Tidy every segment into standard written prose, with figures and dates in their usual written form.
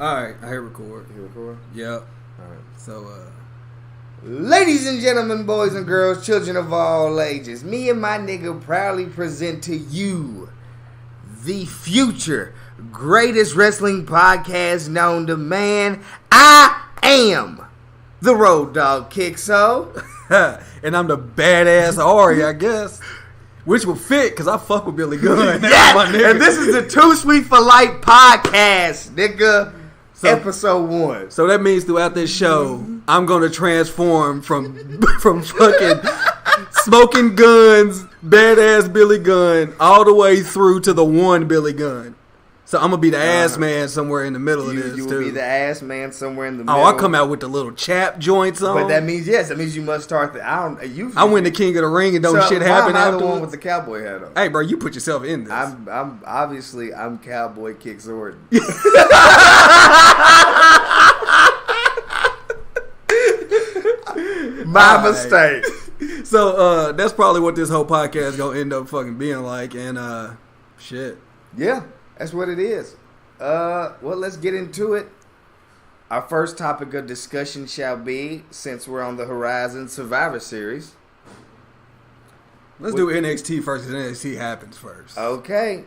Alright, I hit record. You record? Yep. Alright. So, Ladies and gentlemen, boys and girls, children of all ages, me and my nigga proudly present to you the future greatest wrestling podcast known to man. I am the Road Dog Kixo. and I'm the badass Ari, I guess. Which will fit, because I fuck with Billy Gunn. Yes! And this is the Too Sweet for Light podcast, nigga. So, episode 1. So that means throughout this show, I'm going to transform from fucking smoking guns, badass Billy Gunn, all the way through to the one Billy Gunn. So I'm going to be the ass man somewhere in the middle of this, you too. will be the ass man somewhere in the middle. Oh, I come out with the little chap joints on. But that means, you must start the... I win the King of the Ring and don't shit happen afterwards. I'm the afterwards. one with the cowboy hat on. Hey, bro, you put yourself in this. I'm obviously Cowboy Kix Orton. My mistake. So that's probably what this whole podcast is gonna end up fucking being like, and shit. Yeah, that's what it is. Well, let's get into it. Our first topic of discussion shall be, since we're on the Horizon Survivor Series. Let's do NXT first, because NXT happens first. Okay.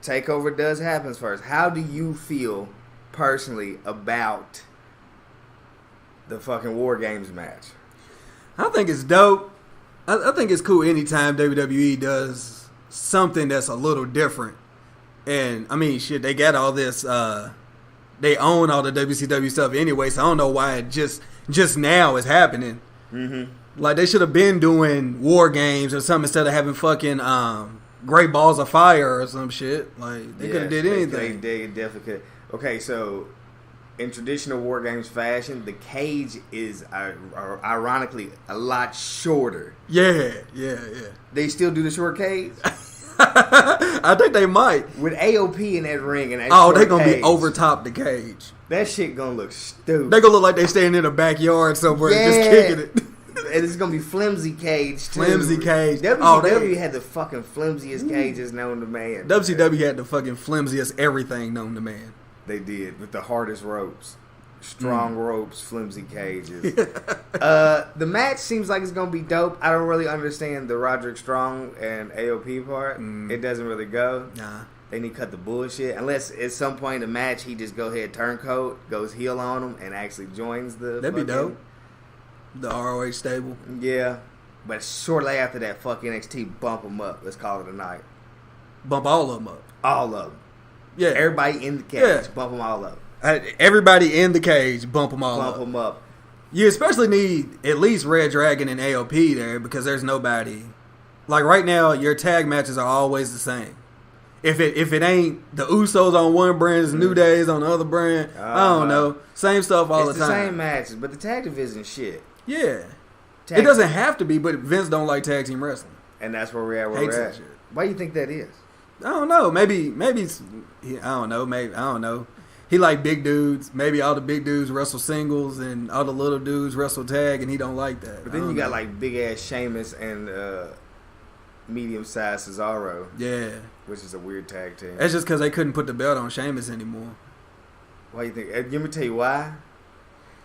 TakeOver does happens first. How do you feel personally about the fucking War Games match? I think it's dope. I think it's cool anytime WWE does something that's a little different. And, I mean, shit, they got all this, they own all the WCW stuff anyway, so I don't know why it just now is happening. Mm-hmm. Like, they should have been doing War Games or something instead of having fucking Great Balls of Fire or some shit. Like, they could have did anything. They definitely could. Okay, so in traditional War Games fashion, the cage is ironically a lot shorter. Yeah. They still do the short cage? I think they might. With AOP in that ring and that they're going to be over top the cage. That shit going to look stupid. They going to look like they standing in a backyard somewhere just kicking it. And it's going to be flimsy cage, too. Flimsy cage. WCW had the fucking flimsiest cages known to man. WCW had the fucking flimsiest everything known to man. They did, with the hardest ropes. Strong ropes, flimsy cages. The match seems like it's going to be dope. I don't really understand the Roderick Strong and AOP part. It doesn't really go. Nah. They need to cut the bullshit. Unless at some point in the match, he just go ahead, turncoat, goes heel on him, and actually joins the... That'd be dope. The ROH stable. Yeah. But shortly after that, fuck NXT, bump them up. Let's call it a night. Bump all of them up. All of them. Yeah. Everybody in the cage, bump them all up. Everybody in the cage, bump them all up. Bump them up. You especially need at least Red Dragon and AOP there because there's nobody. Like right now, your tag matches are always the same. If it ain't the Usos on one brand, it's New Days on the other brand. I don't know. Same stuff all the time. It's the same matches, but the tag division shit. Yeah. It doesn't have to be, but Vince don't like tag team wrestling. And that's where we're at. Where shit. Why do you think that is? I don't know. Maybe I don't know. Maybe I don't know. He like big dudes. Maybe all the big dudes wrestle singles and all the little dudes wrestle tag, and he don't like that. But then you got like big ass Sheamus and medium sized Cesaro. Yeah, which is a weird tag team. That's just because they couldn't put the belt on Sheamus anymore. Why you think? Let me tell you why.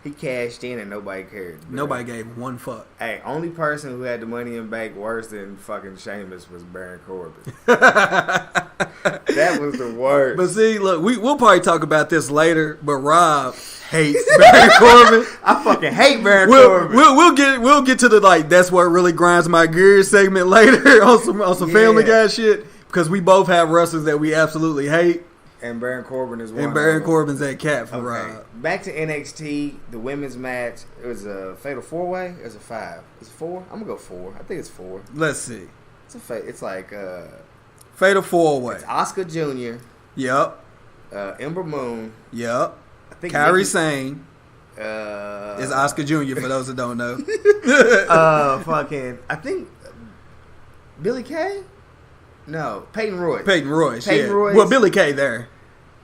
He cashed in and nobody cared. Nobody gave one fuck. Hey, only person who had the money in bank worse than fucking Sheamus was Baron Corbin. That was the worst. But see, look, we'll probably talk about this later, but Rob hates Baron Corbin. I fucking hate Baron Corbin. We'll get to the like that's what really grinds my gears segment later on some Family Guy shit because we both have wrestlers that we absolutely hate. And Baron Corbin is one. And Baron Corbin's that cat for Rob. Back to NXT, the women's match. It was a fatal 4-way. It was a 5. It's 4. I'm gonna go 4. I think it's 4. Let's see. It's like fatal 4-way. It's Oscar Jr. Yep. Ember Moon. Yep. I think Kairi Sane. Is Oscar Jr. for those that don't know. Fucking. I think Billy Kay. No, Peyton Royce. Peyton Royce. Royce. Well, Billy Kay there.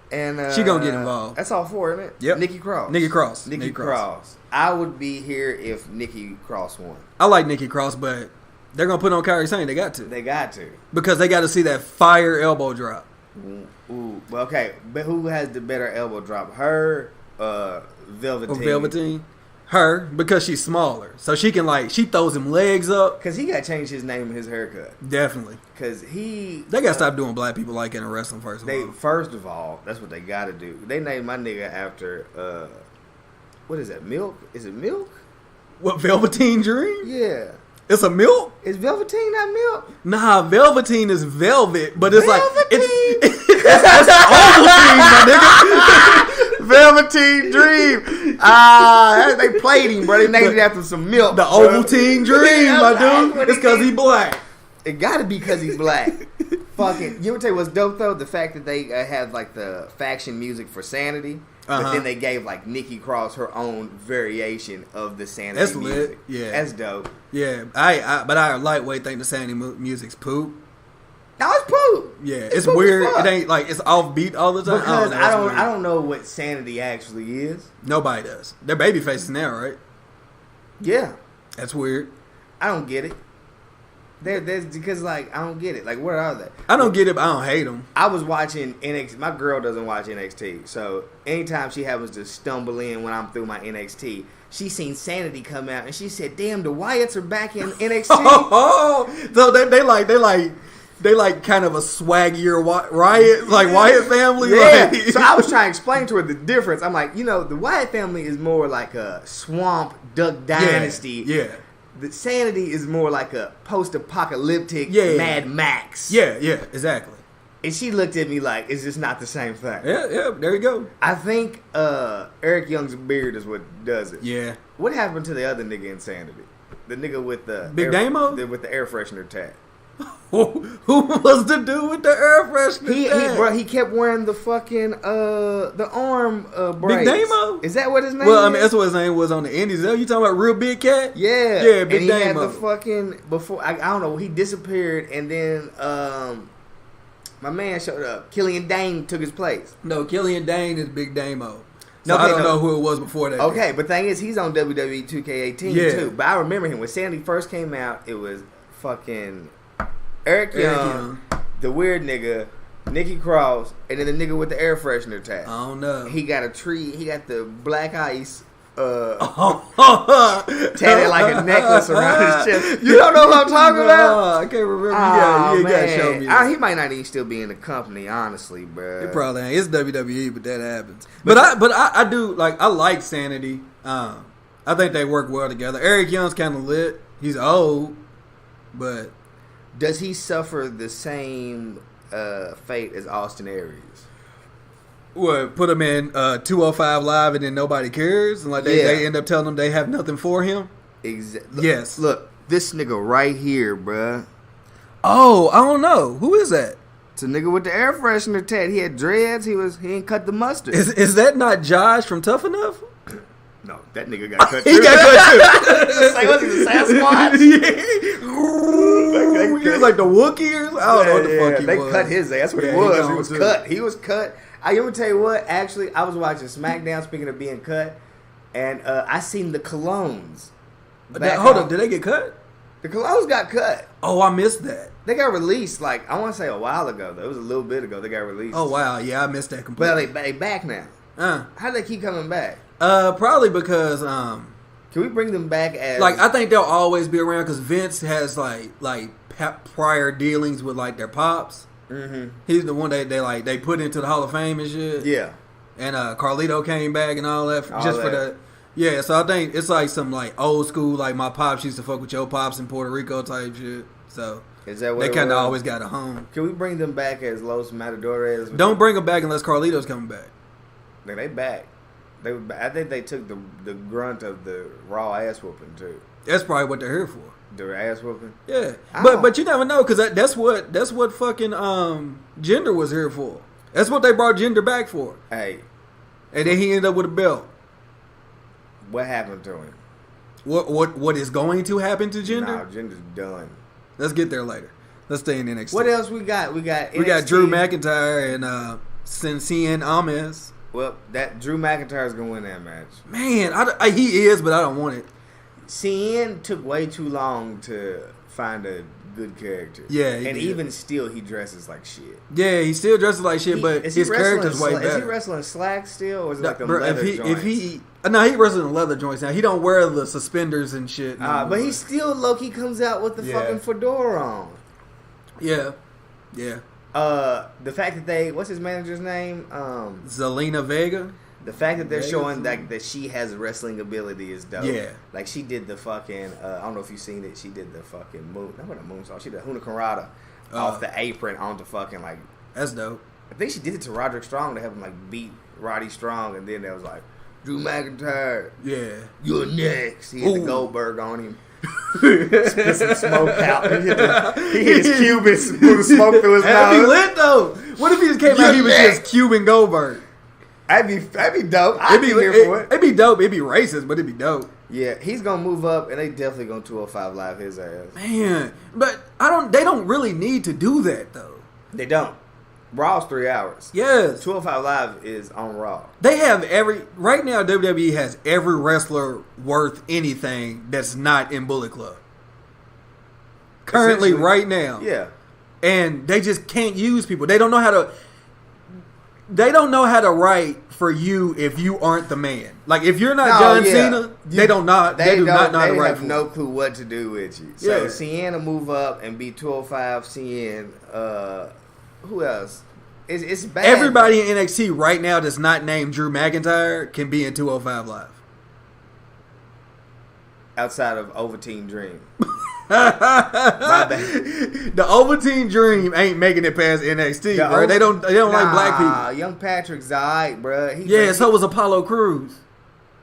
And she gonna get involved. That's all 4, isn't it? Yep. Nikki Cross. Nikki Cross. I would be here if Nikki Cross won. I like Nikki Cross, but they're gonna put on Kairi Sane. They got to. They got to because they got to see that fire elbow drop. Ooh. Well, okay, but who has the better elbow drop? Her, Velveteen. Or Velveteen? Her, because she's smaller. So she can, like, she throws him legs up. Because he got to change his name and his haircut. Definitely. Because he... They got to stop doing black people like in wrestling first of all. First of all, that's what they got to do. They named my nigga after, what is that, Milk? Is it Milk? What, Velveteen Dream? Yeah. It's a milk? Is Velveteen not Milk? Nah, Velveteen is velvet, but it's Velveteen? like... It's Ovaltine, my nigga. Velveteen Dream. They played him, bro. They named it after some milk. The Ovaltine Dream, my dude. It's because he black. It gotta be because he's black. Fucking, you ever tell you what's dope though? The fact that they have like the faction music for Sanity, but then they gave like Nikki Cross her own variation of the Sanity That's music. lit. Yeah, that's dope. Yeah, but I lightweight think the Sanity music's poop. No, it's poop. Yeah, it's weird. It ain't like it's offbeat all the time. Because I don't know what Sanity actually is. Nobody does. They're baby faces now, right? Yeah, that's weird. I don't get it. There's because like I don't get it. Like where are they? I don't get it, but I don't hate them. I was watching NXT. My girl doesn't watch NXT, so anytime she happens to stumble in when I'm through my NXT, she seen Sanity come out and she said, "Damn, the Wyatts are back in NXT." So they like kind of a swaggier Riot, like Wyatt family. Yeah. Like. So I was trying to explain to her the difference. I'm like, the Wyatt family is more like a swamp Duck Dynasty. Yeah. The Sanity is more like a post-apocalyptic Mad Max. Yeah, exactly. And she looked at me like, it's just not the same thing. Yeah, there you go. I think Eric Young's beard is what does it. Yeah. What happened to the other nigga in Sanity? The nigga with the... Big Damo? With the air freshener tat. Who was the dude with the air freshener? He kept wearing the fucking the arm braids. Big Damo? Is that what his name? Well, I mean that's what his name was on the Indies. You talking about Real Big Cat? Yeah, Big and Damo. He had the fucking before I don't know. He disappeared, and then my man showed up. Killian Dane took his place. No, Killian Dane is Big Damo. So I don't know who it was before that. Okay, but thing is, he's on WWE 2K18 too. But I remember him when Sandy first came out. It was fucking Eric Young, the weird nigga, Nikki Cross, and then the nigga with the air freshener tag. I don't know. He got a tree. He got the black ice tatted like a necklace around his chest. You don't know what I'm talking about? I can't remember. You gotta show me. He might not even still be in the company, honestly, bro. It probably ain't. It's WWE, but that happens. But I do like. I like Sanity. I think they work well together. Eric Young's kind of lit. He's old, but does he suffer the same fate as Austin Aries? What, put him in 205 Live and then nobody cares? And like they end up telling him they have nothing for him? Exactly. Yes. Look, this nigga right here, bruh. Oh, I don't know. Who is that? It's a nigga with the air freshener tat. He had dreads. He ain't cut the mustard. Is that not Josh from Tough Enough? No, that nigga got cut too. He got cut too. Like, was he the Sasquatch? He was like the Wookiee or I don't know what the fuck he they was. They cut his ass. That's what he was. He was cut. He was cut. I'm going to tell you what. Actually, I was watching SmackDown, speaking of being cut, and I seen the Colognes. Hold up. Did they get cut? The Colognes got cut. Oh, I missed that. They got released, like, I want to say a while ago, though. It was a little bit ago they got released. Oh, wow. Yeah, I missed that completely. Well, they back now. How do they keep coming back? Probably because can we bring them back as like I think they'll always be around because Vince has like prior dealings with like their pops. Mm-hmm. He's the one they put into the Hall of Fame and shit. Yeah, and Carlito came back and all that for that. the yeah. So I think it's like some like old school like my pops used to fuck with your pops in Puerto Rico type shit. So is that what they kind of always got a home? Can we bring them back as Los Matadores? Don't bring them back unless Carlito's coming back. They back. I think they took the grunt of the Raw ass whooping too. That's probably what they're here for. The ass whooping. Yeah, but you never know because that's what fucking Jinder was here for. That's what they brought Jinder back for. Hey, and then he ended up with a belt. What happened to him? What is going to happen to Jinder? No, Jinder's done. Let's get there later. Let's stay in NXT. What else we got? We got Drew McIntyre and Cien Almas. Well, that Drew McIntyre's gonna win that match. Man, he is, but I don't want it. Cien took way too long to find a good character. Yeah, and did. even still, he dresses like shit. Yeah, he still dresses like shit, but his character's way better. Is he wrestling slacks still, or is it like the leather joints? He wrestling leather joints now. He don't wear the suspenders and shit. But he still low-key comes out with the fucking fedora on. Yeah. The fact that what's his manager's name? Zelina Vega. The fact that they're showing that she has wrestling ability is dope. Yeah. Like she did the fucking, I don't know if you've seen it, she did the fucking moonsault. She did Huna Karada off the apron onto fucking like. That's dope. I think she did it to Roderick Strong to have him like beat Roddy Strong, and then there was like, Drew McIntyre. Yeah. You're next. He hit the Goldberg on him. Spit some smoke out. He hit his Cubans, blew the smoke through his mouth. That'd be lit though. What if he just came out he was just Cuban Goldberg? That'd be dope. I'd be here for it. It'd be dope. It'd be racist, but it'd be dope. Yeah, he's gonna move up, and they definitely gonna 205 Live his ass. Man, but they don't really need to do that though. They don't. Raw's 3 hours. Yes. 205 Live is on Raw. They have right now WWE has every wrestler worth anything that's not in Bullet Club. Currently, right now. Yeah. And they just can't use people. They don't know how to write for you if you aren't the man. Like if you're not John Cena, they do not know how to write for you. They have no clue what to do with you. So Cien will move up and be 205 Cien. Who else? It's bad. Everybody in NXT right now that's not named Drew McIntyre can be in 205 Live. Outside of Ovaltine Dream. My bad. The Ovaltine Dream ain't making it past NXT, bro. They don't like black people. Young Patrick's alright, bro. So was Apollo Crews.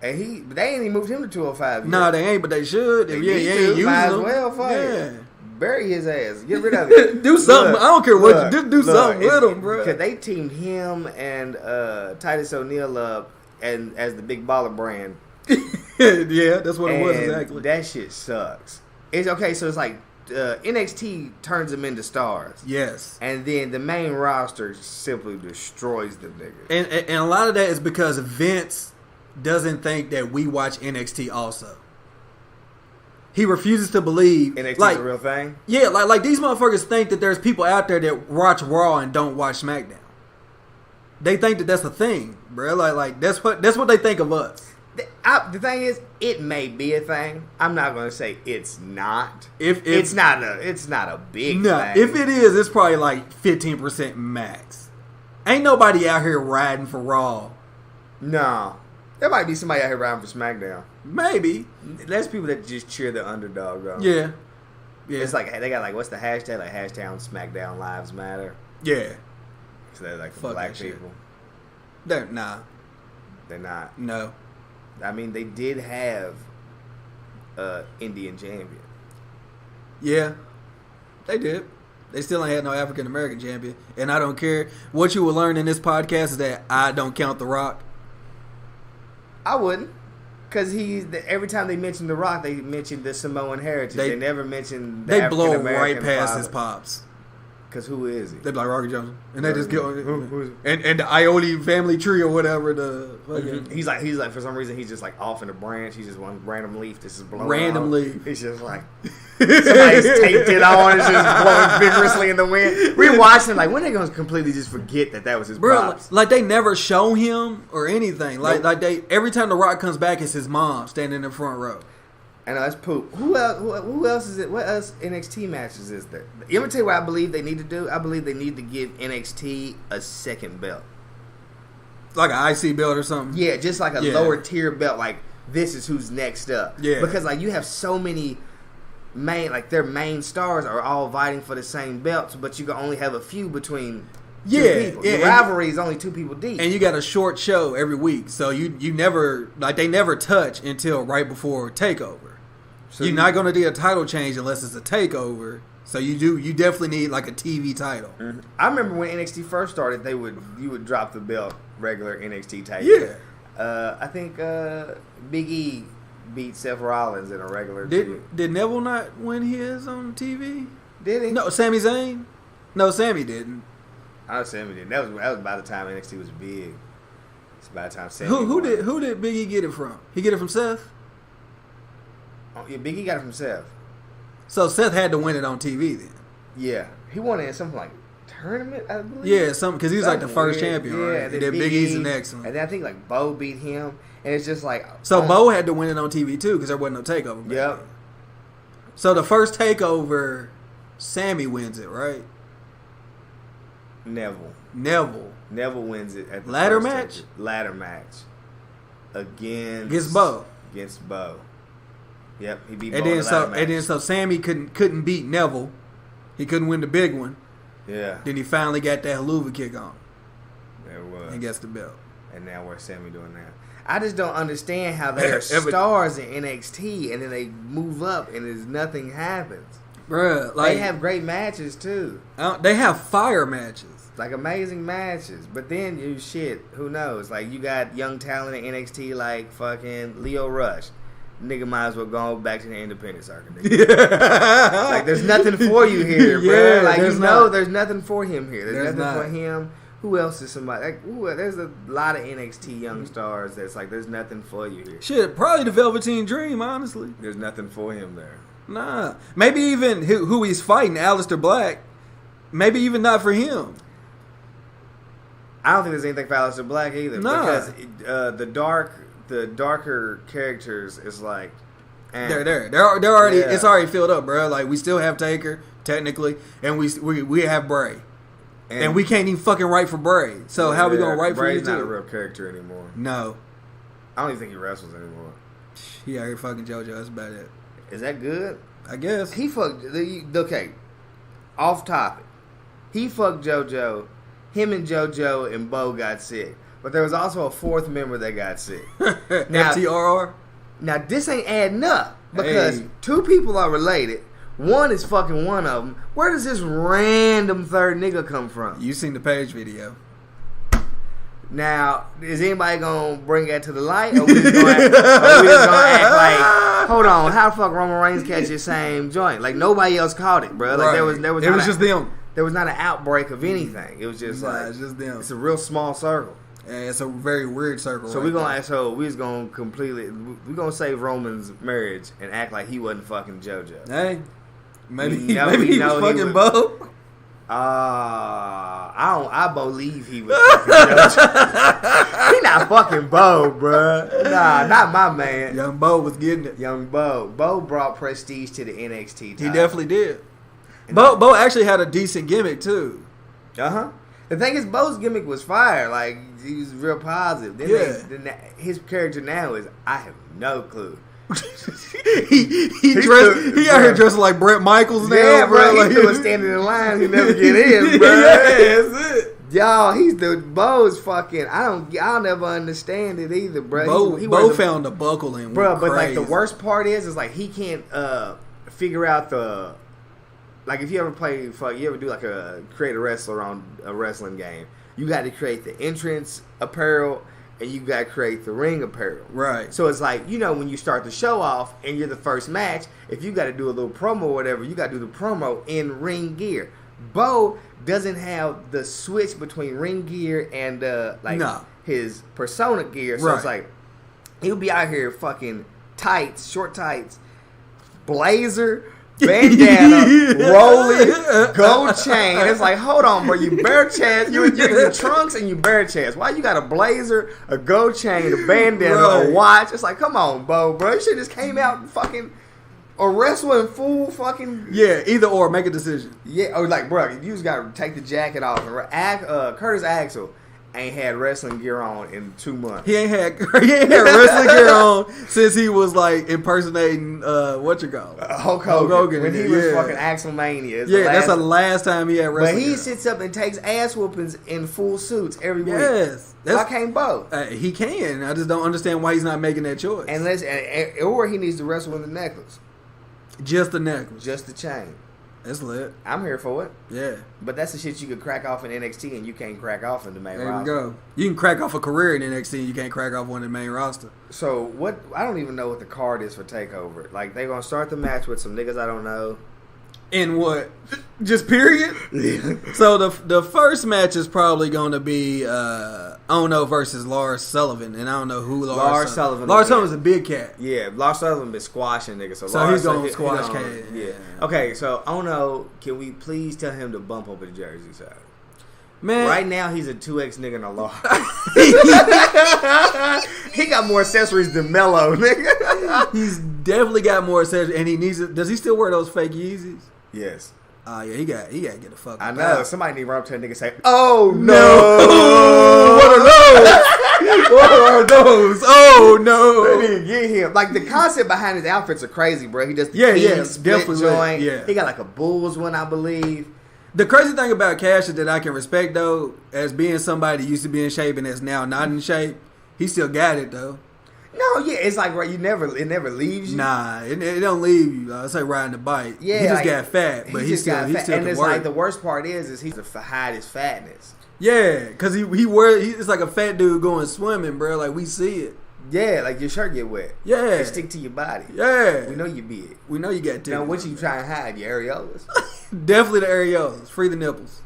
And they ain't even moved him to 205 yet. Nah, they ain't, but they should. Might as well fight. Yeah. Bury his ass. Get rid of it. Do something. I don't care what you do. Something with him, bro. Because they teamed him and Titus O'Neil up and as the Big Baller brand. Yeah, that's what it was exactly. That shit sucks. It's okay. So it's like NXT turns them into stars. Yes. And then the main roster simply destroys them niggas. And a lot of that is because Vince doesn't think that we watch NXT also. He refuses to believe NXT is a real thing. Yeah, like these motherfuckers think that there's people out there that watch Raw and don't watch SmackDown. They think that that's a thing, bro. Like that's what they think of us. The thing is, it may be a thing. I'm not going to say it's not. If it's not a big thing. If it is, it's probably like 15% max. Ain't nobody out here riding for Raw. No. There might be somebody out here riding for SmackDown. Maybe. There's people that just cheer the underdog, though. Yeah. It's like, they got like, what's the hashtag? Like, hashtag SmackDown Lives Matter. Yeah. So they're like the black people. They're They're not. No. I mean, they did have Indian champion. Yeah. They did. They still ain't had no African American champion. And I don't care. What you will learn in this podcast is that I don't count The Rock. I wouldn't. Because every time they mention The Rock, they mention the Samoan heritage. They never mention the African American. They blow right past his pops. Because who is he? They be like Rocky Johnson, and they just get on. And the Ioli family tree or whatever. He's like for some reason he's just like off in a branch. He's just one random leaf. This is blowing. Random leaf. He's just like somebody's taped it on. It's just blowing vigorously in the wind. We're watching like when they gonna completely just forget that was his pops. Like they never show him or anything. Like they every time The Rock comes back, it's his mom standing in the front row. I know that's poop. Who else is it? What else NXT matches is there? You ever tell you what I believe they need to do? I believe they need to give NXT a second belt, like an IC belt or something. Yeah, just like a lower tier belt. Like this is who's next up. Yeah, because like you have so many their main stars are all vying for the same belts, but you can only have a few between. Two people. The rivalry is only 2 people deep, and you got a short show every week, so you never they never touch until right before Takeover. So you're not going to do a title change unless it's a takeover. So you definitely need like a TV title. Mm-hmm. I remember when NXT first started, you would drop the belt regular NXT title. Yeah. I think Big E beat Seth Rollins in a regular. Did Neville not win his on TV? Did he? No, Sami Zayn. No, Sami didn't. I know Sami didn't. That was by the time NXT was big. It's by the time Sami. Who did Big E get it from? He get it from Seth? Oh, yeah, Big E got it from Seth. So Seth had to win it on TV then. Yeah, he won it in something like tournament, I believe. Yeah, something because he was like the first champion, right? And then Big E's the next one. And then I think like Bo beat him, and it's just like so Bo had to win it on TV too because there wasn't no takeover. Back Yep. then. So the first takeover, Sammy wins it, right? Neville wins it at the ladder first match. Ladder match Against Bo. Against Bo. Yep, he beat And Bo. then so Sammy couldn't beat Neville. He couldn't win the big one. Yeah. Then he finally got that haluva kick on. There it was. And gets the belt. And now where's Sammy doing now? I just don't understand how they are stars in NXT and then they move up and there's nothing happens. Bruh, like they have great matches too. They have fire matches. Like amazing matches. But then who knows? Like you got young talent in NXT like fucking Leo Rush. Nigga might as well go back to the independent circuit. Nigga. Like there's nothing for you here, bro. Yeah, like there's there's nothing for him here. There's nothing for him. Who else is somebody? Like, there's a lot of NXT young stars that's like, there's nothing for you here. Shit, probably the Velveteen Dream, honestly. There's nothing for him there. Nah. Maybe even who he's fighting, Aleister Black, maybe even not for him. I don't think there's anything for Aleister Black either. Nah. Because the darker characters is like... They're already, it's already filled up, bro. Like, we still have Taker, technically, and we have Bray. And we can't even fucking write for Bray. So how are we going to write for you, Bray's not a real character anymore. No. I don't even think he wrestles anymore. He out here fucking JoJo. That's about it. Is that good? I guess. He fucked... Okay. Off topic. He fucked JoJo. Him and JoJo and Bo got sick. But there was also a fourth member that got sick. Now, FTRR? Now, this ain't adding up. Because two people are related. One is fucking one of them. Where does this random third nigga come from? You seen the Page video. Now, is anybody gonna bring that to the light? Or we just gonna act like, hold on, how the fuck Roman Reigns catch the same joint? Like nobody else caught it, bro. Like there was it was just them. There was not an outbreak of anything. It was just it's just them. It's a real small circle. And it's a very weird circle. So we're gonna save Roman's marriage and act like he wasn't fucking JoJo. Hey. Maybe he was fucking Bo. I believe he was fucking JoJo. He not fucking Bo, bruh. Nah, not my man. Young Bo was getting it. Young Bo. Bo brought prestige to the NXT title. He definitely did. Bo actually had a decent gimmick too. Uh-huh. The thing is, Bo's gimmick was fire. Like, he was real positive. Then his character now is, I have no clue. he out here dressing like Bret Michaels now, yeah, bro. Like, He was standing in line. He never get in, bro. Yeah, that's it. Y'all, Bo's fucking. I'll never understand it either, bro. Bo found a buckle in, bro. But like the worst part is like he can't figure out the. Like if you ever do like create a wrestler on a wrestling game, you got to create the entrance apparel. And you got to create the ring apparel. Right. So it's like, when you start the show off and you're the first match, if you got to do a little promo or whatever, you got to do the promo in ring gear. Bo doesn't have the switch between ring gear and his persona gear. So It's like, he'll be out here fucking tights, short tights, blazer, bandana, rolling, gold chain. It's like, hold on, bro. You bare chest. You're in your trunks and you bare chest. Why you got a blazer, a gold chain, a bandana, a watch? It's like, come on, bro. You should just came out and fucking or wrestle in full fucking. Yeah, either or. Make a decision. Yeah, or like, bro, you just got to take the jacket off. Curtis Axel ain't had wrestling gear on in 2 months. He ain't had wrestling gear on since he was like impersonating Hulk Hogan when he was fucking Axelmania. That's the last time he had wrestling. But he sits up and takes ass whoopings in full suits every week. Yes, why can't Bo? He can. I just don't understand why he's not making that choice. Or he needs to wrestle with the necklace. Just the necklace. Just the chain. That's lit. I'm here for it. Yeah. But that's the shit you could crack off in NXT and you can't crack off in the main roster. There you go. You can crack off a career in NXT and you can't crack off one in the main roster. So, I don't even know what the card is for TakeOver. Like, they're going to start the match with some niggas I don't know. In what? Just period? Yeah. So the first match is probably going to be Ono versus Lars Sullivan, and I don't know who Lars Sullivan. Lars Sullivan's a big cat. Yeah, Lars Sullivan been squashing niggas. So He's going to he squash gonna- cat. Yeah. Okay, so Ono, can we please tell him to bump over the Jersey side? Man, Right now, he's a 2X nigga in a law. He got more accessories than Mello, nigga. he's definitely got more accessories, and he needs it. Does he still wear those fake Yeezys? Yes. Oh yeah, he got to get the fuck. I up know. out. Somebody need to run up to a nigga and say, "Oh no, What are those? Oh They no! need to get him." Like the concept behind his outfits are crazy, bro. He does the split definitely joint. yeah. He got like a Bulls one, I believe. The crazy thing about Cash that I can respect though, as being somebody that used to be in shape and that's now not in shape, he still got it though. No, yeah, it's like right. It never leaves you. Nah, it don't leave you. It's like riding a bike. Yeah, he just like, got fat, but he still fat. he And can it's work. like the worst part is he's to hide his fatness. Yeah, because it's like a fat dude going swimming, bro. Like we see it. Yeah, like your shirt get wet. Yeah, It stick to your body. yeah. We know you big. We know you got titties. Now, what you trying to hide? Your areolas. Definitely the areolas. Free the nipples.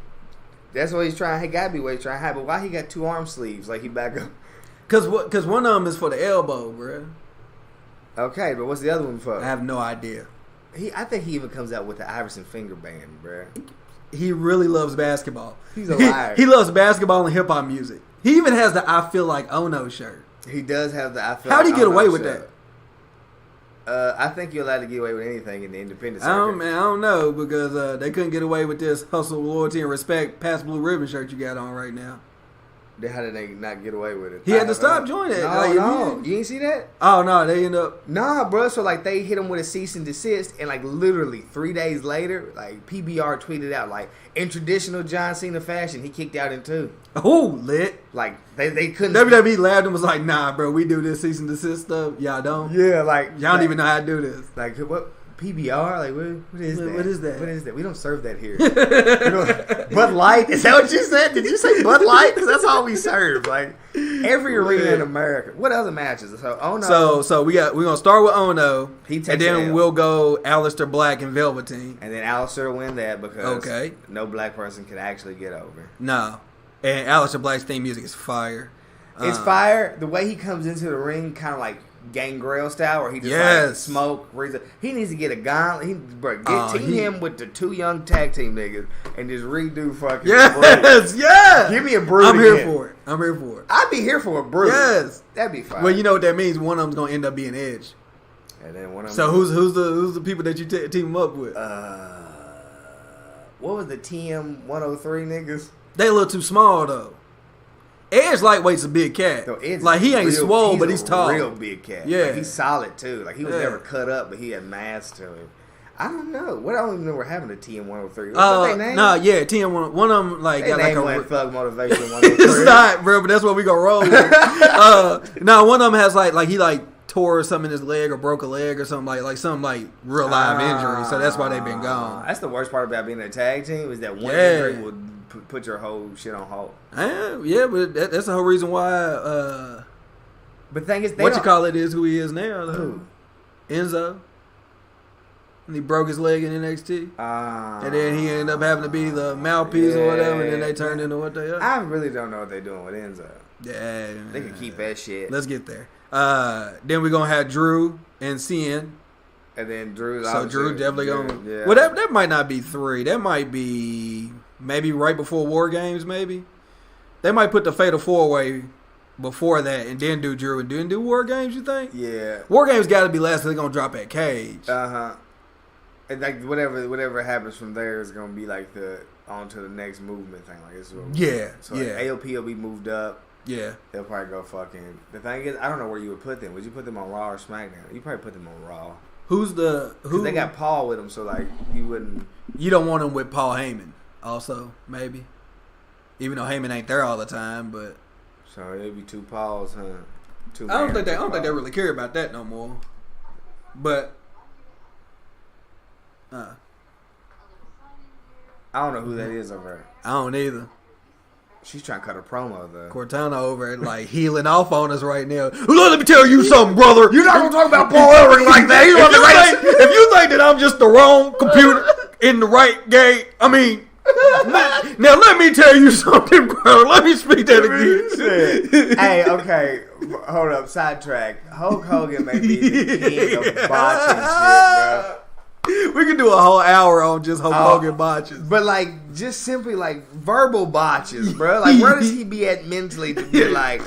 That's what he's trying. He gotta be what he's trying to hide. But why he got 2 arm sleeves? Like he back up. Cause one of them is for the elbow, bro. Okay, but what's the other one for? I have no idea. I think he even comes out with the Iverson finger band, bro. He really loves basketball. He's a liar. He loves basketball and hip hop music. He even has the I Feel Like Ono shirt. He does have the. I feel How'd he like get Ono away with shirt. I think you're allowed to get away with anything in the independent I circuit. don't know because they couldn't get away with this hustle, loyalty, and respect past blue ribbon shirt you got on right now. Then how did they not get away with it? He had to stop joining it. No, Like, no, you ain't see that? Oh no, they end up. Nah, bro. So like they hit him with a cease and desist, and like literally 3 days later, like PBR tweeted out like in traditional John Cena fashion, he kicked out in 2. Oh, lit. Like they couldn't. WWE laughed and was like, "Nah, bro, we do this cease and desist stuff. Y'all don't. Yeah, like Y'all don't even know how to do this." Like what PBR? Like what is that? What is that? What is that? We don't serve that here. Bud Light? Is that what you said? Did you say Bud Light? Because that's all we serve. Like every arena in America. What other matches? So Ono. So we're gonna start with Ono, He takes and the then L. we'll go Aleister Black and Velveteen. And then Alistair will win that because Okay. no black person can actually get over. No, and Aleister Black's theme music is fire. It's fire. The way he comes into the ring, kind of like Gangrel style, where he just like Yes. smoke. He needs to get a gauntlet. Team he- him with the 2 young tag team niggas and just redo fucking. Brood. Yes, yes. Give me a Brood. I'm here again. for it. I'm here for it. I'd be here for a Brood. Yes. That'd be fine. Well, you know what that means. One of them's gonna end up being Edge. And then one of So them. who's the people that you team up with? What was the TM 103 niggas? They a little too small though. Edge lightweight's a big cat. No, Ed's like he ain't real- swole, but he's a tall. Real big cat. Yeah. Like, he's solid too. Like he was Yeah. never cut up, but he had mass to him. I don't know. What I don't even know we're having a TM 103. What's their name? Nah, yeah, TM one of them like They got like name a. went Thug Motivation 103. It's not, bro, but that's what we gonna roll with. No, one of them has like he like tore something in his leg or broke a leg or something like some like real live injury. So that's why they've been gone. That's the worst part about being a tag team is that one Yeah. injury will put your whole shit on hold. Yeah, but that's the whole reason why. But the thing is, What you call it is who he is now. Though. Who? Enzo. And he broke his leg in NXT. And then he ended up having to be the mouthpiece or whatever, and then they turned into what they are. I really don't know what they're doing with Enzo. Yeah. They can keep that shit. Let's get there. Then we're going to have Drew and Cien. And then Drew's So Drew obviously- definitely going to... Yeah. Well, that might not be 3. That might be maybe right before War Games, maybe. They might put the Fatal 4-Way before that and then do Drew and then do War Games, you think? Yeah. War Games got to be last. They're going to drop at Cage. Uh-huh. And like whatever happens from there is gonna be like the on to the next movement thing. Like this is what so like AOP will be moved up. Yeah. They'll probably go fucking. The thing is, I don't know where you would put them. Would you put them on Raw or SmackDown? You probably put them on Raw. Who's the who? They got Paul with them, so like you wouldn't. You don't want him with Paul Heyman. Also, maybe. Even though Heyman ain't there all the time, but So it'd be 2 Pauls, huh? I don't think they really care about that no more. But I don't know who that is over there. I don't either. She's trying to cut a promo though. Cortana over it, like healing off on us right now. Let me tell you something, brother. You're not gonna talk about Paul Ellering like that. He's one of the greatest. If you think that I'm just the wrong computer, in the right gate. I mean, now let me tell you something, bro. Let me speak that again. Hey, okay, hold up, sidetrack. Hulk Hogan may be the king of botching shit, bro. We can do a whole hour on just Hulk Hogan botches. But like, just simply like verbal botches, bro. Like, where does he be at mentally to be like,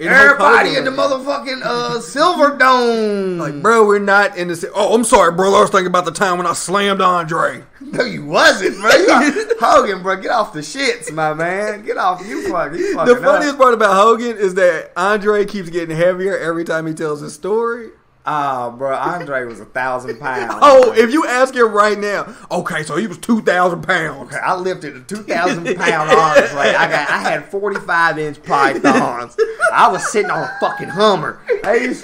everybody in the motherfucking Silver Dome? Like, bro, we're not in the. Oh, I'm sorry, bro. I was thinking about the time when I slammed Andre. No, you wasn't, bro. Hogan, bro, get off the shits, my man. Get off. You fucking The funniest part about Hogan is that Andre keeps getting heavier every time he tells his story. Oh, bro, Andre was 1,000 pounds. Oh, if you ask him right now, okay, so he was 2,000 pounds. Okay, I lifted a 2,000 pound arm. Like I had 45-inch pythons. I was sitting on a fucking Hummer. Like,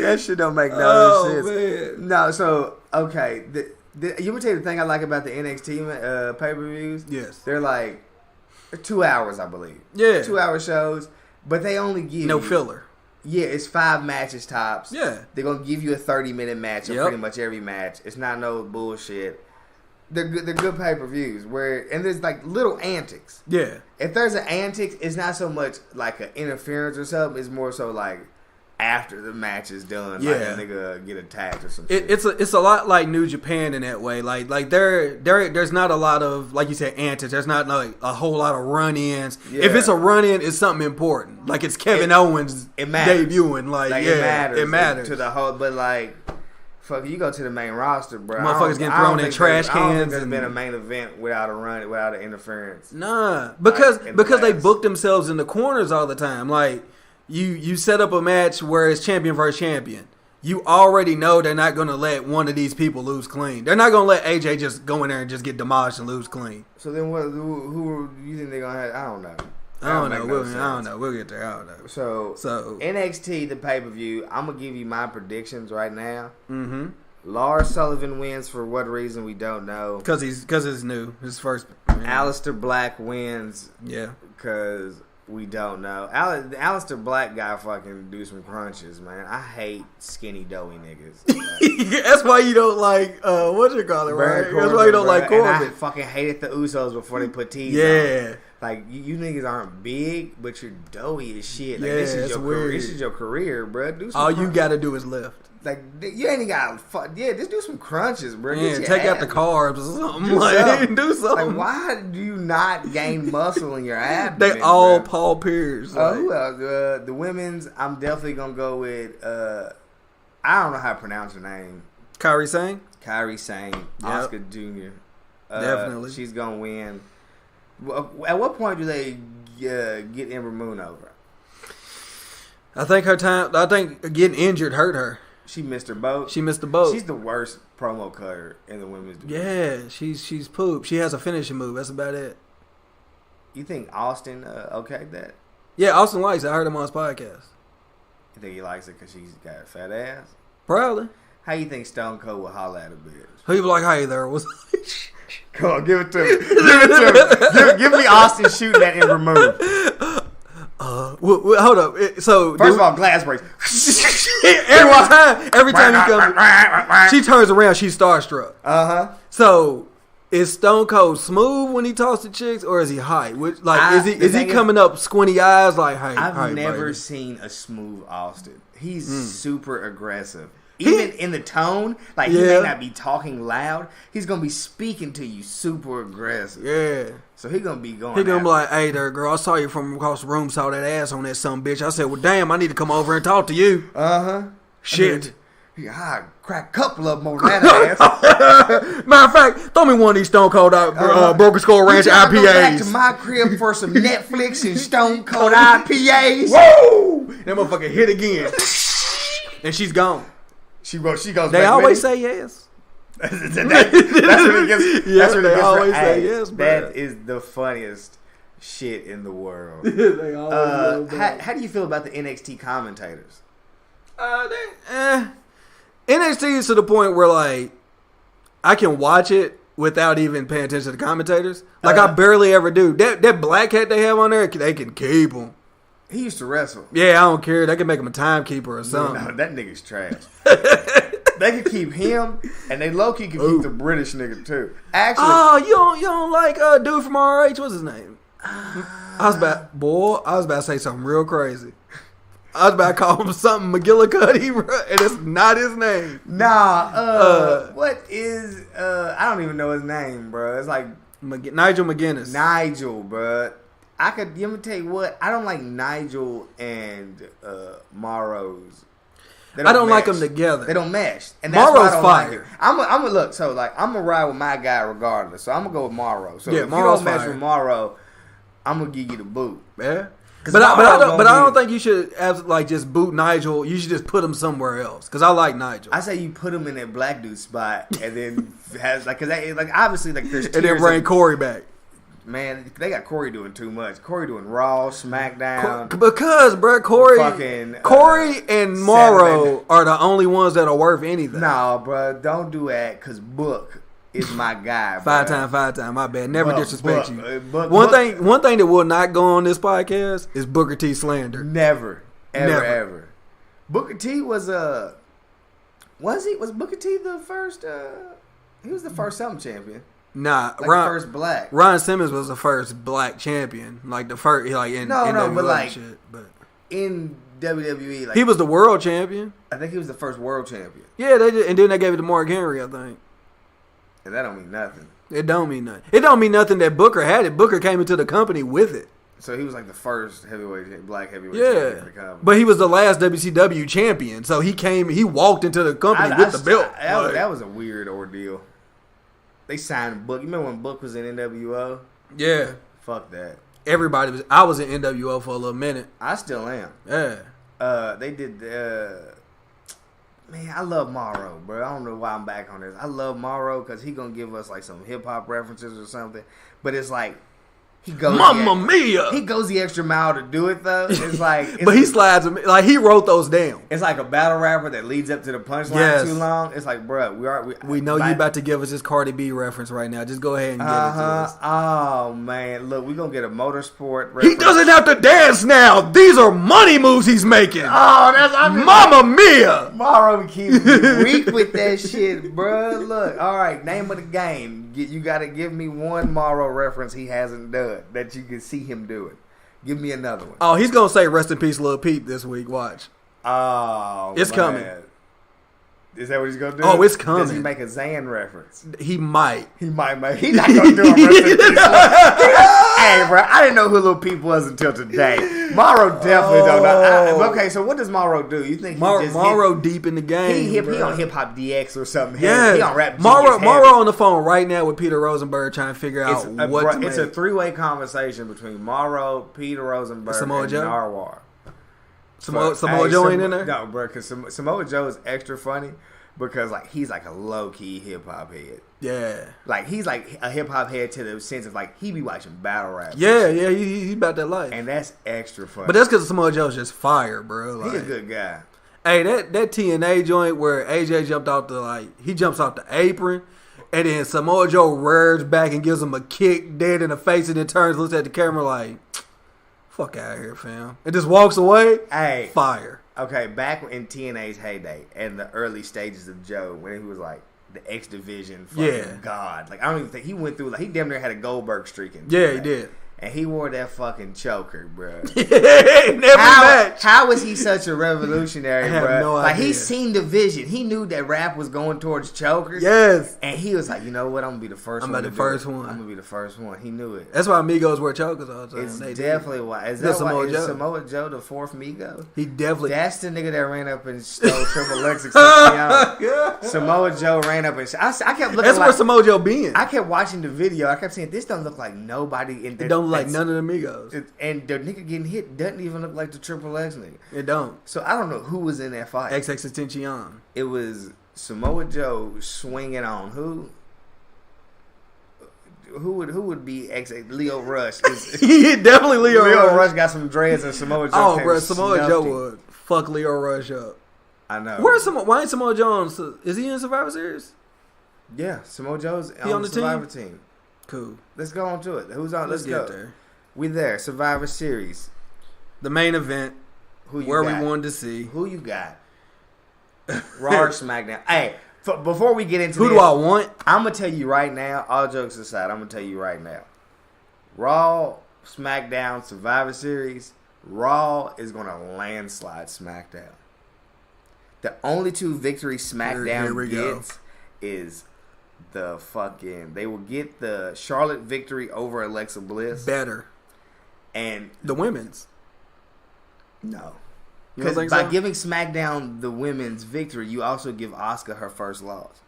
that shit don't make no sense. Man. No, so okay, you would tell you the thing I like about the NXT pay-per-views. Yes, they're like 2 hours, I believe. Yeah, 2 hour shows, but they only give no filler. Yeah, it's 5 matches tops. Yeah. They're going to give you a 30-minute match of pretty much every match. It's not no bullshit. They're good pay-per-views and there's like little antics. Yeah. If there's an antics, it's not so much like an interference or something. It's more so like after the match is done, like a nigga get attacked or something. It's a lot like New Japan in that way. Like there's not a lot of, like you said, antics. There's not like a whole lot of run-ins. Yeah. If it's a run-in, it's something important. Like it's Kevin Owens debuting. Like it matters to the whole. But like, fuck, you go to the main roster, bro. Motherfuckers getting thrown in trash cans. I don't think there's been a main event without a run, without an interference. Nah, because they book themselves in the corners all the time. Like. You set up a match where it's champion versus champion. You already know they're not going to let one of these people lose clean. They're not going to let AJ just go in there and just get demolished and lose clean. So then who do you think they're going to have? I don't know. I don't know. We'll get there. I don't know. So NXT, the pay-per-view, I'm going to give you my predictions right now. Mm-hmm. Lars Sullivan wins for what reason we don't know. Because it's new. His first. Aleister Black wins. Yeah. Because... we don't know. Aleister Black guy fucking do some crunches, man. I hate skinny, doughy niggas. Like, that's why you don't like, what you call it, right? Corbin, that's why you don't like Corbin. And I fucking hated the Usos before they put teeth on. Like, you niggas aren't big, but you're doughy as shit. Like, this is your career. This is your career, bro. Do some all crunches. You gotta do is lift. Like, you ain't got just do some crunches, bro. Yeah, take out the carbs or something. Do something. Like, why do you not gain muscle in your abdomen? They all Paul Pierce. Who else? The women's, I'm definitely gonna go with. I don't know how to pronounce her name. Kairi Sane. Oscar Jr. Definitely, she's gonna win. At what point do they get Ember Moon over? I think getting injured hurt her. She missed her boat. She's the worst promo cutter in the women's division. Yeah, she's poop. She has a finishing move. That's about it. You think Austin okayed that? Yeah, Austin likes it. I heard him on his podcast. You think he likes it because she's got a fat ass? Probably. How you think Stone Cold would holler at a bitch? He be like, hey there. Come on, give it to me. Give me Austin shooting that Ember Moon. Hold up. So first of all, glass breaks. every time he comes, she turns around. She's starstruck. So is Stone Cold smooth when he talks to chicks, or is he hype? Is he coming up squinty eyes like? Hey, I've never seen a smooth Austin. He's super aggressive. Even in the tone, like he may not be talking loud, he's gonna be speaking to you super aggressive. Yeah. So he gonna be going. He gonna be like, "Hey there, girl, I saw you from across the room. Saw that ass on that some bitch." I said, "Well, damn, I need to come over and talk to you." Shit. I crack a couple of them on that ass. Matter of fact, throw me one of these Stone Cold Broken Skull Ranch IPAs. Go back to my crib for some Netflix and Stone Cold IPAs. Woo! That motherfucker hit again, and she's gone. She goes. They always say yes. That's what it gets. That's what they always say yes. That is the funniest shit in the world. They always how do you feel about the NXT commentators? NXT is to the point where like I can watch it without even paying attention to the commentators. Like I barely ever do. That black cat they have on there, they can keep him. He used to wrestle. Yeah, I don't care. They can make him a timekeeper or something. No, that nigga's trash. That they could keep him, and they low key could keep the British nigga too. Actually, you don't like dude from RH? What's his name? I was about to say something real crazy. I was about to call him something McGillicuddy, bro, and it's not his name. Nah, what is I don't even know his name, bro. It's like Nigel McGuinness. Nigel, bro. Let me tell you what, I don't like Nigel and Morrow's. I don't like them together. They don't mesh. And that's Morrow's why I don't fire. like it. I'm gonna look, so like I'm gonna ride with my guy regardless. So I'm gonna go with Morrow. So if Morrow's you don't mesh fire. with Morrow, I'm gonna give you the boot. Yeah. But I don't think you should just boot Nigel. You should just put him somewhere else. Because I like Nigel. I say you put him in that black dude spot and then has like, cause obviously like there's and then bring Corey back. Man, they got Corey doing too much. Corey doing Raw, SmackDown. Because, bro, Corey and Morrow are the only ones that are worth anything. No, bro, don't do that. Cause Book is my guy. Five time. My bad. Never disrespect you. One thing that will not go on this podcast is Booker T slander. Never, ever. Booker T was Booker T the first? He was the first something champion. Nah, like first black. Ron Simmons was the first black champion, like the first, like in but like shit, but in WWE, like he was the world champion. I think he was the first world champion. Yeah, they did, and then they gave it to Mark Henry, I think. And that don't mean nothing. It don't mean nothing. It don't mean nothing that Booker had it. Booker came into the company with it. So he was like the first black heavyweight champion in the company. But he was the last WCW champion, so he walked into the company with the belt. That was a weird ordeal. They signed Book. You remember when Book was in NWO? Yeah. Fuck that. I was in NWO for a little minute. I still am. Yeah. They did. Man, I love Morrow, bro. I don't know why I'm back on this. I love Morrow because he gonna give us like some hip hop references or something. But it's like he goes. Mamma mia! He goes the extra mile to do it though. It's like, but he slides like he wrote those down. It's like a battle rapper that leads up to the punchline too long. It's like, bro, we know you about to give us this Cardi B reference right now. Just go ahead and give it to us. Oh man, look, we gonna get a motorsport reference. He doesn't have to dance now. These are money moves he's making. Oh, that's Mamma mia! Morrow keeps weak with that shit, bro. Look, all right, name of the game. You got to give me one Morrow reference he hasn't done that you can see him doing. Give me another one. Oh, he's gonna say "Rest in peace, Lil Peep" this week. Watch. Oh, it's coming. Is that what he's gonna do? Oh, it's coming. Does he make a Zan reference? He might. He's not gonna do a rest in peace. Hey, bro, I didn't know who Lil Peep was until today. Morrow definitely don't know. Okay, so what does Morrow do? You think Morrow deep in the game? He on Hip Hop DX or something. Yeah, he on Rap. Morrow on the phone right now with Peter Rosenberg trying to figure out what to make. It's a three-way conversation between Morrow, Peter Rosenberg, Samoa and Joe? Narwhal. Samoa Joe ain't in there? No, bro, because Samoa Joe is extra funny because like he's like a low-key hip-hop head. Yeah. Like he's like a hip-hop head to the sense of like he be watching battle rap. Yeah, he about that life. And that's extra funny. But that's because Samoa Joe's just fire, bro. Like, he's a good guy. Hey, that TNA joint where AJ jumped off he jumps off the apron, and then Samoa Joe rears back and gives him a kick dead in the face, and then turns, looks at the camera like, fuck out of here, fam. And just walks away. Hey. Fire. Okay, back in TNA's heyday and the early stages of Joe, when he was like the X Division fucking god. Like, I don't even think he went through, like, he damn near had a Goldberg streak in TNA. Yeah, he did. And he wore that fucking choker, bro. How was he such a revolutionary, bro? I have no idea. Like, he seen the vision. He knew that rap was going towards chokers. Yes. And he was like, you know what? I'm going to be the first one. I'm going to be the first one. He knew it. That's why Migos wear chokers all the time. It's definitely why. Is that why Samoa Joe the fourth Migo? He definitely. That's the nigga that ran up and stole Triple X. Samoa Joe ran up and I kept looking. That's where Samoa Joe being. I kept watching the video. I kept saying, this don't look like nobody in there. It don't look like none of the Migos. And the nigga getting hit doesn't even look like the Triple X nigga. It don't. So I don't know who was in that fight. XXXTentacion. It was Samoa Joe swinging on who? Who would be Leo Rush? Definitely Leo Rush got some dreads and Samoa Joe. Oh, bro, Samoa Joe would fuck Leo Rush up. I know. Why ain't Samoa Joe on? Is he in Survivor Series? Yeah, Samoa Joe's on the Survivor team. Cool. Let's go on to it. Who's on? Let's go. There. We there. Survivor Series. The main event. Who you where got? We wanted to see. Who you got? Raw or SmackDown? Hey, before we get into Who this, do I want? I'm gonna tell you right now. All jokes aside, I'm gonna tell you right now. Raw, SmackDown, Survivor Series. Raw is gonna landslide SmackDown. The only two victories SmackDown gets is the fucking. They will get the Charlotte victory over Alexa Bliss. Better. And the women's. No. Because by giving SmackDown the women's victory, you also give Asuka her first loss.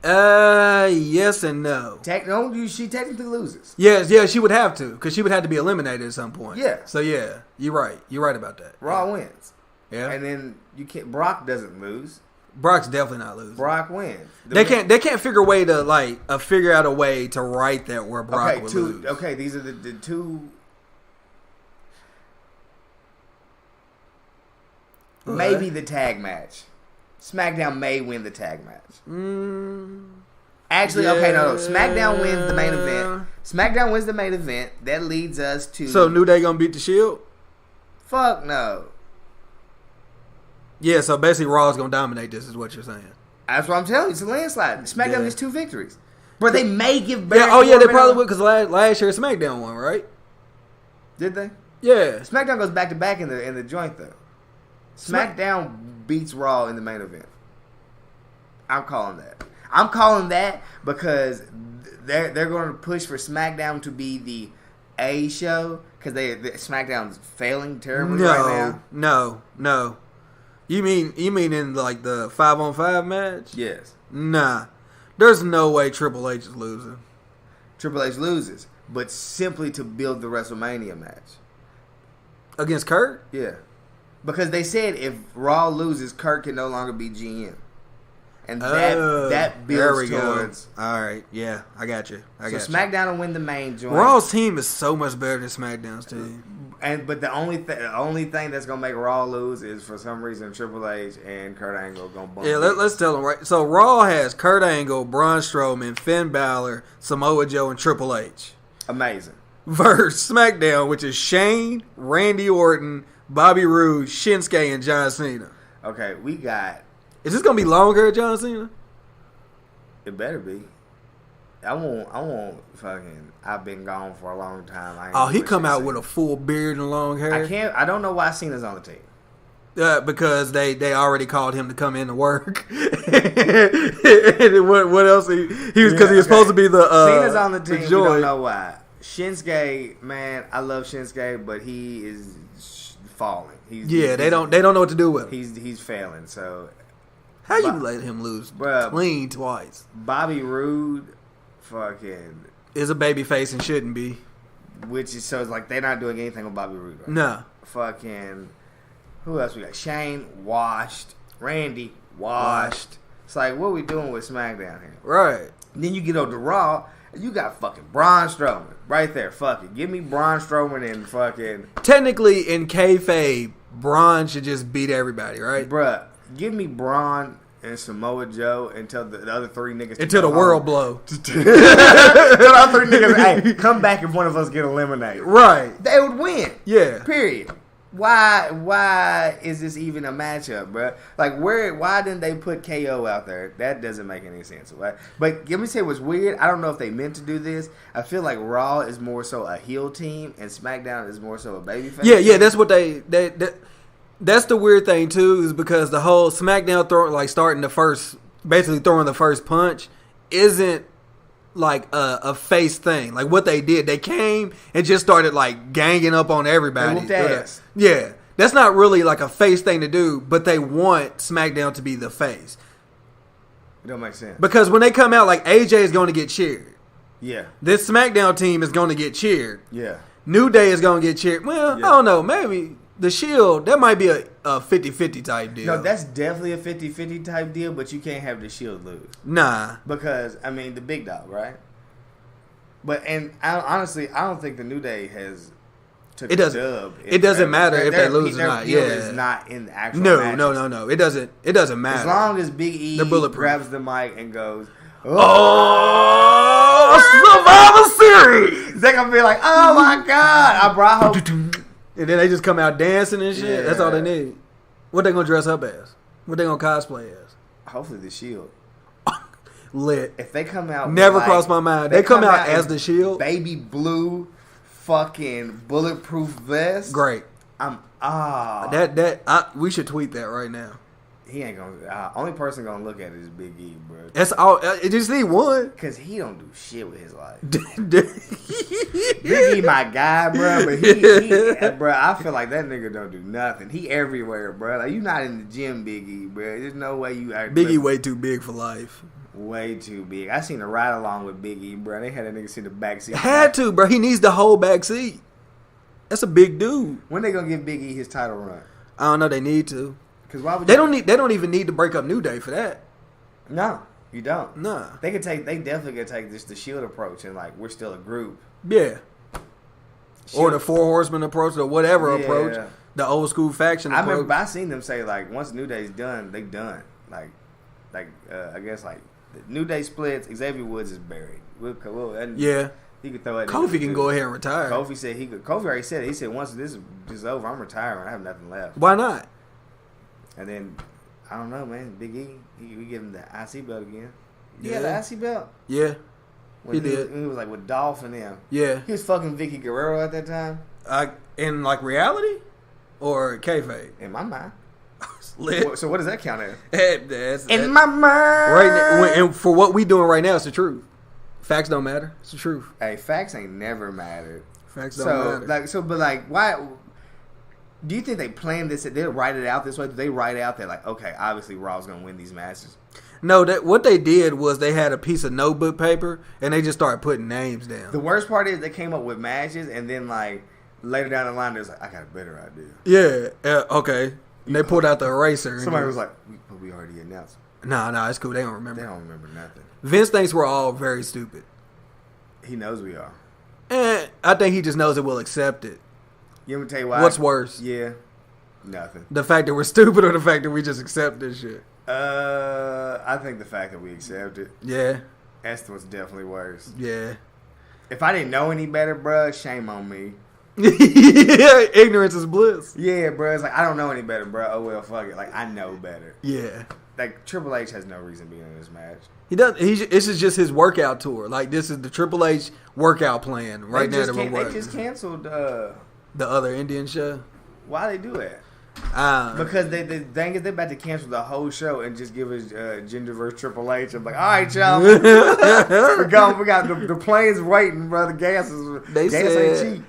Yes and no. She technically loses. Yes, she would have to, because she would have to be eliminated at some point. Yeah. So yeah, you're right. You're right about that. Raw wins. Yeah. And then you can't. Brock doesn't lose. Brock's definitely not losing. Brock wins. They can't figure out a way to write that where Brock would lose. Okay, these are the two. Maybe the tag match. SmackDown may win the tag match. Actually, okay, no. SmackDown wins the main event. SmackDown wins the main event. That leads us to. So New Day gonna beat the Shield? Fuck no. Yeah, so basically Raw's gonna dominate this, is what you're saying. That's what I'm telling you. It's a landslide. SmackDown gets 2 victories. But they may give Baron Corbin. They probably would, because last year SmackDown won, right? Did they? Yeah. SmackDown goes back to back in the joint though. SmackDown beats Raw in the main event. I'm calling that. I'm calling that because they're going to push for SmackDown to be the A show because SmackDown's failing terribly right now. No. You mean in like the 5-on-5 match? Yes. Nah. There's no way Triple H is losing. Triple H loses, but simply to build the WrestleMania match. Against Kurt? Yeah. Because they said if Raw loses, Kurt can no longer be GM. And that builds towards... All right. Yeah, I got you. So SmackDown will win the main joint. Raw's team is so much better than SmackDown's team. But the only thing that's going to make Raw lose is for some reason Triple H and Kurt Angle going to bump. Yeah, let's tell them right. So Raw has Kurt Angle, Braun Strowman, Finn Balor, Samoa Joe, and Triple H. Amazing. Versus SmackDown, which is Shane, Randy Orton, Bobby Roode, Shinsuke, and John Cena. Okay, we got... Is this going to be longer, John Cena? It better be. I won't fucking... I've been gone for a long time. He come out with a full beard and long hair? I don't know why Cena's on the team. Because they already called him to come in to work. And what else? He was supposed to be the Cena's on the team. We don't know why. Shinsuke, man, I love Shinsuke, but he is falling. They don't know what to do with him. He's failing. So how you let him lose clean twice? Bobby Roode, fucking is a babyface and shouldn't be. Which is so it's like they're not doing anything with Bobby Roode. Right? No. Fucking who else we got? Shane washed, Randy washed. It's like what are we doing with SmackDown here? Right. And then you get over to Raw. You got fucking Braun Strowman right there. Fuck it. Give me Braun Strowman and fucking... Technically, in kayfabe, Braun should just beat everybody, right? Bruh, give me Braun and Samoa Joe until the other 3 niggas... Until the world blow. Until the other 3 niggas, hey, come back if one of us get eliminated. Right. They would win. Yeah. Period. Why is this even a matchup, bro? Like, why didn't they put KO out there? That doesn't make any sense. Right? But let me say what's weird. I don't know if they meant to do this. I feel like Raw is more so a heel team, and SmackDown is more so a babyface. Yeah. That's what that's the weird thing too, is because the whole SmackDown throwing the first punch isn't like a face thing. Like what they did, they came and just started like ganging up on everybody. Yeah, that's not really like a face thing to do, but they want SmackDown to be the face. It don't make sense. Because when they come out, like AJ is going to get cheered. Yeah. This SmackDown team is going to get cheered. Yeah. New Day is going to get cheered. Well, yeah. I don't know. Maybe the Shield, that might be a 50-50 type deal. No, that's definitely a 50-50 type deal, but you can't have the Shield lose. Nah. Because, I mean, the big dog, right? Honestly, I don't think the New Day has took a dub. It doesn't matter if they lose or not. Yeah. Is not in the actual matches. No. It doesn't matter. As long as Big E grabs the mic and goes, Survivor Series! They're going to be like, oh my God. I brought home. And then they just come out dancing and shit. Yeah. That's all they need. What they going to dress up as? What they gonna cosplay as? Hopefully the Shield. Lit. If they come out, never crossed my mind. They come out as the Shield. Baby blue, fucking bulletproof vest. Great. That we should tweet that right now. He ain't gonna. Only person gonna look at it is Big E, bro. That's all. It just need one. Cause he don't do shit with his life. Big E, my guy, bro. But he, bro, I feel like that nigga don't do nothing. He everywhere, bro. Like you not in the gym, Big E, bro. There's no way you. Big E way too big for life. Way too big. I seen a ride along with Big E, bro. They had a nigga see the back seat. Had to, bro. He needs the whole back seat. That's a big dude. When they gonna give Big E his title run? I don't know. They need to. Cause why would they don't even need to break up New Day for that. No, you don't. Nah. They definitely could take this the Shield approach and like we're still a group. Yeah. Shield. Or the Four Horsemen approach or whatever approach. Yeah. The old school faction approach. I remember I seen them say like once New Day's done, they done. Like I guess like the New Day splits, Xavier Woods is buried. Yeah. He could throw it. Kofi can go ahead and retire. Kofi said he could. Kofi already said it. He said once this is over, I'm retiring. I have nothing left. Why not? And then, I don't know, man. Big E, we give him the IC belt again. He Yeah. had the IC belt? Yeah. When he did. He was like with Dolph and them. Yeah. He was fucking Vicky Guerrero at that time. In like reality? Or kayfabe? In my mind. Lit. So what does that count as? That's my mind. Right now, and for what we doing right now, it's the truth. Facts don't matter. It's the truth. Hey, facts ain't never mattered. Facts don't matter. But why... Do you think they planned this? Did they write it out this way? Did they write out that, like, okay, obviously Raw's going to win these matches? No, what they did was they had a piece of notebook paper, and they just started putting names down. The worst part is they came up with matches, and then, like, later down the line, they was like, I got a better idea. Yeah, okay. And they pulled out the eraser. Somebody was like, but we already announced. Nah, it's cool. They don't remember. They don't remember nothing. Vince thinks we're all very stupid. He knows we are. And I think he just knows that we'll accept it. You want me to tell you why? What's worse? Yeah. Nothing. The fact that we're stupid or the fact that we just accept this shit? I think the fact that we accept it. Yeah. That's what's definitely worse. Yeah. If I didn't know any better, bruh, shame on me. Ignorance is bliss. Yeah, bruh. It's like, I don't know any better, bruh. Oh, well, fuck it. Like, I know better. Yeah. Like, Triple H has no reason being in this match. He does. This is just his workout tour. Like, this is the Triple H workout plan right now. They just canceled the other Indian show. Why they do that? Because the thing is, they're about to cancel the whole show and just give us Ginger versus Triple H. I'm like, all right, y'all, we're going. We got the planes waiting, bro. The gas ain't cheap.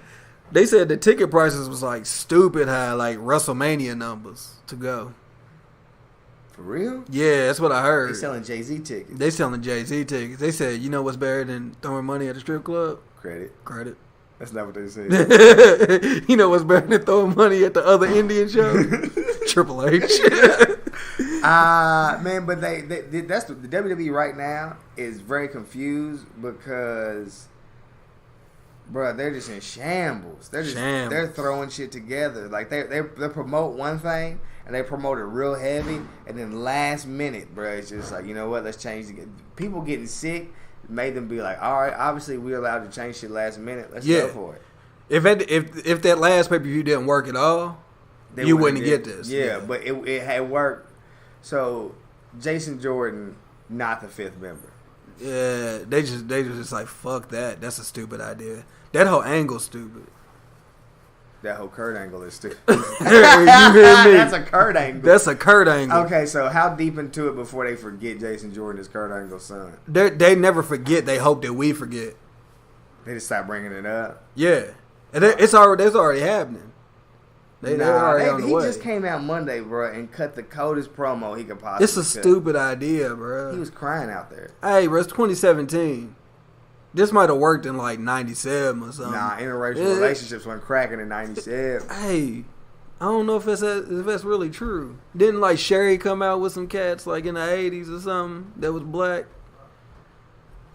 They said the ticket prices was like stupid high, like WrestleMania numbers to go. For real? Yeah, that's what I heard. They selling Jay-Z tickets. They selling Jay-Z tickets. They said, you know what's better than throwing money at a strip club? Credit. That's not what they said. You know what's better than throwing money at the other Indian show? Triple H. Man, but that's the WWE right now is very confused because, bro, they're just in shambles. They're throwing shit together. Like they promote one thing and they promote it real heavy, and then last minute, bro, it's just like, you know what? Let's change it. People getting sick made them be like, all right, obviously we're allowed to change shit last minute. Let's go for it. If that last pay-per-view didn't work at all, you wouldn't get this. Yeah, but it had worked. So Jason Jordan, not the fifth member. Yeah, they just like, fuck that. That's a stupid idea. That whole angle's stupid. That whole Kurt Angle is stupid. You hear me? That's a Kurt Angle. That's a Kurt Angle. Okay, so how deep into it before they forget Jason Jordan is Kurt Angle's son? They never forget. They hope that we forget. They just stop bringing it up. Yeah, and it's already happening. They're already on the way. He just came out Monday, bro, and cut the coldest promo he could possibly. It's a stupid idea, bro. He was crying out there. Hey, bro, it's 2017. This might have worked in like 97 or something. Nah, interracial relationships went cracking in 97. Hey, I don't know if that's really true. Didn't like Sherry come out with some cats like in the 80s or something that was black?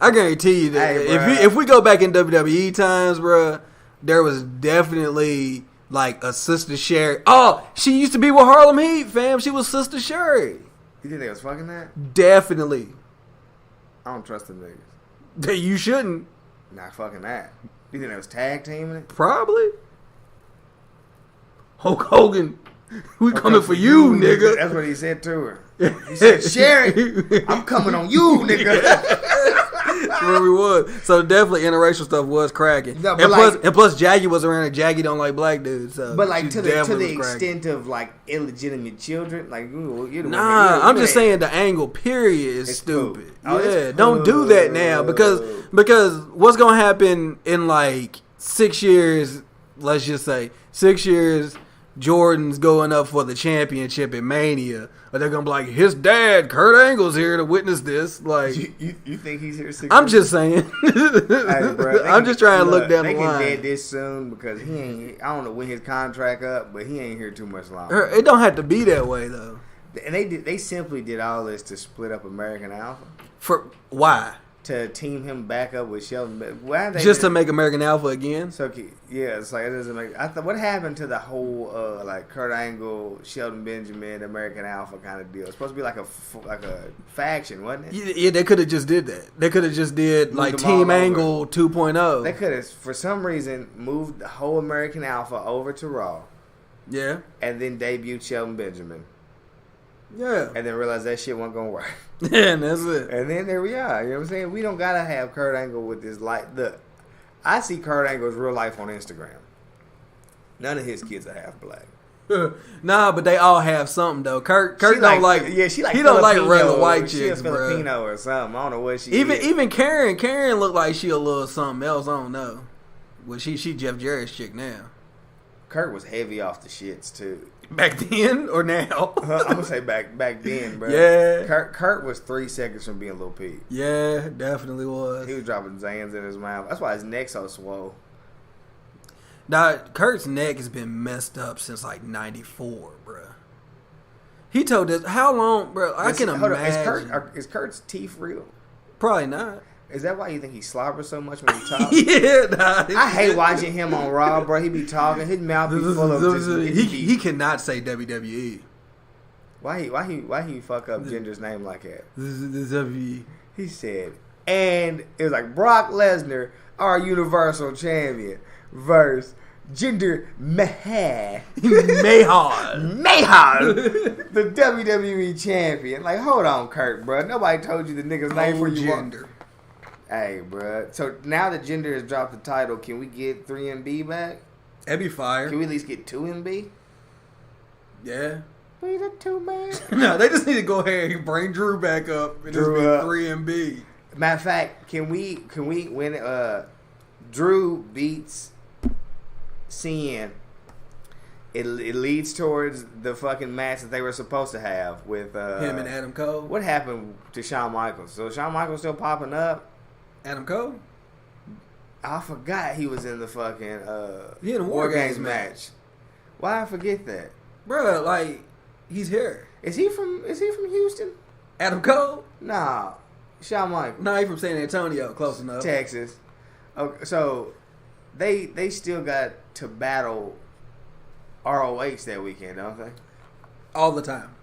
I guarantee you that if we go back in WWE times, bro, there was definitely like a Sister Sherry. Oh, she used to be with Harlem Heat, fam. She was Sister Sherry. You think they was fucking that? Definitely. I don't trust them niggas. You shouldn't. Not fucking that. You think they was tag teaming it? Probably. Hulk Hogan We coming for you, nigga. That's what he said to her. He said, Sherry, I'm coming on you, nigga. That's where we was. So definitely interracial stuff was cracking. No, and plus Jackie was around and Jackie don't like black dudes. So but like to the extent of like illegitimate children, like I'm just saying the angle period is stupid. Cool. Yeah, don't do that now because what's gonna happen in like 6 years? Let's just say 6 years. Jordan's going up for the championship in Mania. Or they're gonna be like, his dad, Kurt Angle's here to witness this. Like, you think he's here? I'm just saying. Hey, bro, I'm just trying to look down the line. They can dead this soon because he ain't. I don't know when his contract up, but he ain't here too much longer. It don't have to be that way though. And they simply did all this to split up American Alpha. For why? To team him back up with Sheldon. Why they just to make American Alpha again? So yeah, it's like it doesn't make. I thought what happened to the whole like Kurt Angle, Sheldon Benjamin, American Alpha kind of deal? It's supposed to be like a faction, wasn't it? Yeah, they could have just did that. They could have just did like Team Angle 2.0. They could have for some reason moved the whole American Alpha over to Raw. Yeah, and then debuted Sheldon Benjamin. Yeah. And then realized that shit wasn't going to work. Yeah, and that's it. And then there we are. You know what I'm saying? We don't got to have Kurt Angle with this light. I see Kurt Angle's real life on Instagram. None of his kids are half black. Nah, but they all have something, though. Kurt don't like... Yeah, she like he don't like regular white chicks, She's Filipino or something. I don't know what she is. Even Karen look like she a little something else. I don't know. Well, she Jeff Jarrett's chick now. Kurt was heavy off the shits, too. Back then or now? I'm gonna say back then, bro. Yeah. Kurt was 3 seconds from being Lil Pete. Yeah, definitely was. He was dropping Zans in his mouth. That's why his neck's so swole. Now, Kurt's neck has been messed up since like '94, bro. He told us how long, bro. I can imagine. Is Kurt's teeth real? Probably not. Is that why you think he slobbers so much when he talks? Yeah, nah. I hate watching him on Raw, bro. He be talking, his mouth be full of just... He cannot say WWE. Why he fuck up Ginger's name like that? WWE. He said, and it was like Brock Lesnar, our Universal Champion, versus Jinder Mahal, the WWE Champion. Like, hold on, Kurt, bro. Nobody told you the nigga's name for you. Jinder. Hey, bro. So now that Jinder has dropped the title, can we get 3MB back? That'd be fire. Can we at least get 2MB? Yeah. We the 2-man. No, they just need to go ahead and bring Drew back up and just be 3MB. Matter of fact, can we when Drew beats CN, it leads towards the fucking match that they were supposed to have with him and Adam Cole. What happened to Shawn Michaels? So Shawn Michaels still popping up? Adam Cole? I forgot he was in the fucking he in a War Games match. Why I forget that? Bro, like, he's here. Is he from Houston? Adam Cole? Nah. Shawn Michaels. Nah, he from San Antonio, close enough. Texas. Okay, so they still got to battle ROH that weekend, don't they? All the time.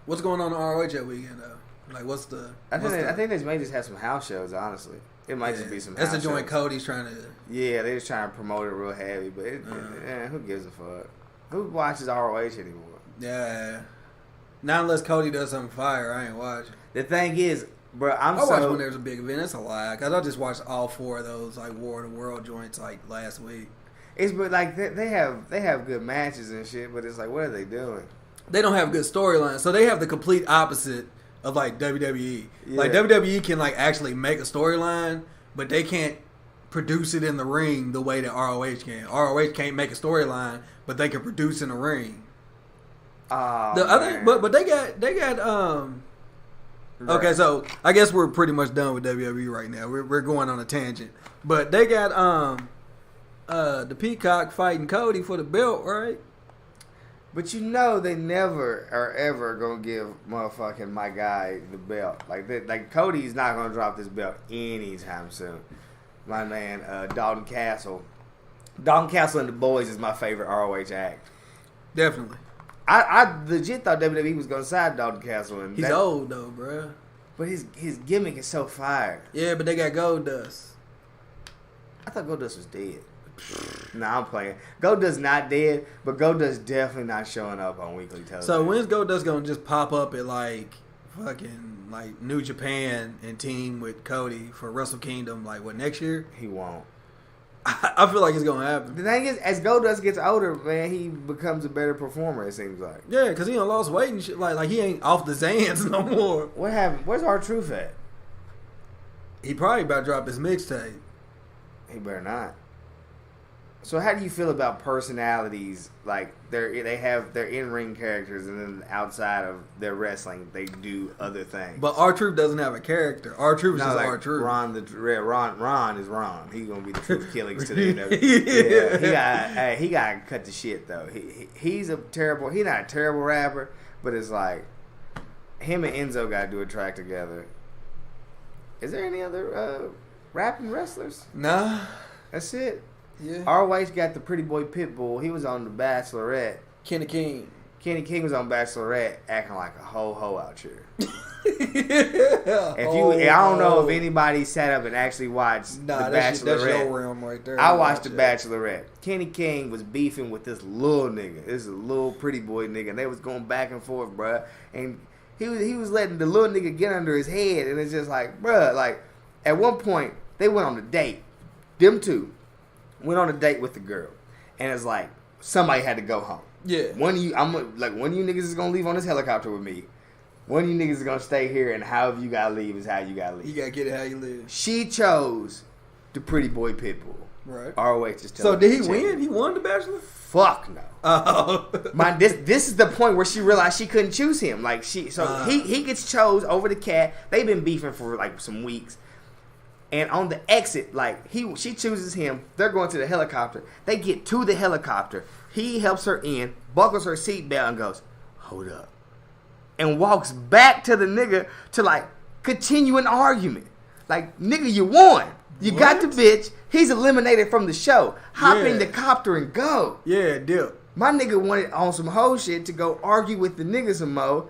What's going on in ROH that weekend, though? Like, what's the... I think they may just have some house shows, honestly. It might just be some house shows. That's the joint Cody's trying to... Yeah, they're just trying to promote it real heavy, but who gives a fuck? Who watches ROH anymore? Yeah. Not unless Cody does something fire, I ain't watching. The thing is, bro, I watch when there's a big event. It's a lie, because I just watched all 4 of those, like, War of the World joints, like, last week. It's, but, like, they have good matches and shit, but it's like, what are they doing? They don't have good storylines, so they have the complete opposite of like WWE. Yeah. Like WWE can like actually make a storyline, but they can't produce it in the ring the way that ROH can. ROH can't make a storyline, but they can produce in the ring. But they got Right. Okay, so I guess we're pretty much done with WWE right now. We're going on a tangent, but they got the Peacock fighting Cody for the belt, right? But you know they never are ever gonna give motherfucking my guy the belt. Like Cody's not gonna drop this belt anytime soon. My man, Dalton Castle. Dalton Castle and the Boys is my favorite ROH act. Definitely. I legit thought WWE was gonna sign Dalton Castle. And he's old though, bruh. But his gimmick is so fire. Yeah, but they got Goldust. I thought Goldust was dead. Nah, I'm playing. Goldust's not dead, but Goldust's definitely not showing up on weekly television. So when's Goldust gonna just pop up at like fucking like New Japan and team with Cody for Wrestle Kingdom? Like what, next year? He won't. I feel like it's gonna happen. The thing is, as Goldust gets older, man, he becomes a better performer. It seems like. Yeah, because he done lost weight and shit. Like he ain't off the Zans no more. What happened? Where's R-Truth at? He probably about to drop his mixtape. He better not. So how do you feel about personalities? Like they have their in-ring characters, and then outside of their wrestling, they do other things. But R-Truth doesn't have a character. R-Truth is Not just like R-Truth. Ron is Ron. He's gonna be the Truth Killings to the end of it. Yeah, he got to cut the shit though. He's not a terrible rapper, but it's like him and Enzo got to do a track together. Is there any other rapping wrestlers? Nah. That's it. Yeah. ROH got the Pretty Boy Pitbull. He was on The Bachelorette. Kenny King. Kenny King was on Bachelorette, acting like a ho out here. I I don't know if anybody sat up and actually watched The Bachelorette. That's your realm right there. I watched The Bachelorette. Kenny King was beefing with this little nigga. This is a little pretty boy nigga. And they was going back and forth, bruh. And he was letting the little nigga get under his head. And it's just like, bruh, like, at one point, they went on a date. Them two went on a date with the girl. And it's like, somebody had to go home. Yeah. One of you niggas is gonna leave on this helicopter with me. One of you niggas is gonna stay here, and however you gotta leave is how you gotta leave. You gotta get it how you live. She chose the Pretty Boy Pitbull. Right. ROH just So did he win? He won The Bachelor? Fuck no. Oh. This is the point where she realized she couldn't choose him. Like he gets chose over the cat. They've been beefing for like some weeks. And on the exit, like she chooses him. They're going to the helicopter. They get to the helicopter. He helps her in, buckles her seatbelt, and goes, "Hold up," and walks back to the nigga to like continue an argument. Like, nigga, you won. You got the bitch. He's eliminated from the show. Hop in the copter and go. Yeah, dip. My nigga wanted on some hoe shit to go argue with the nigga some more.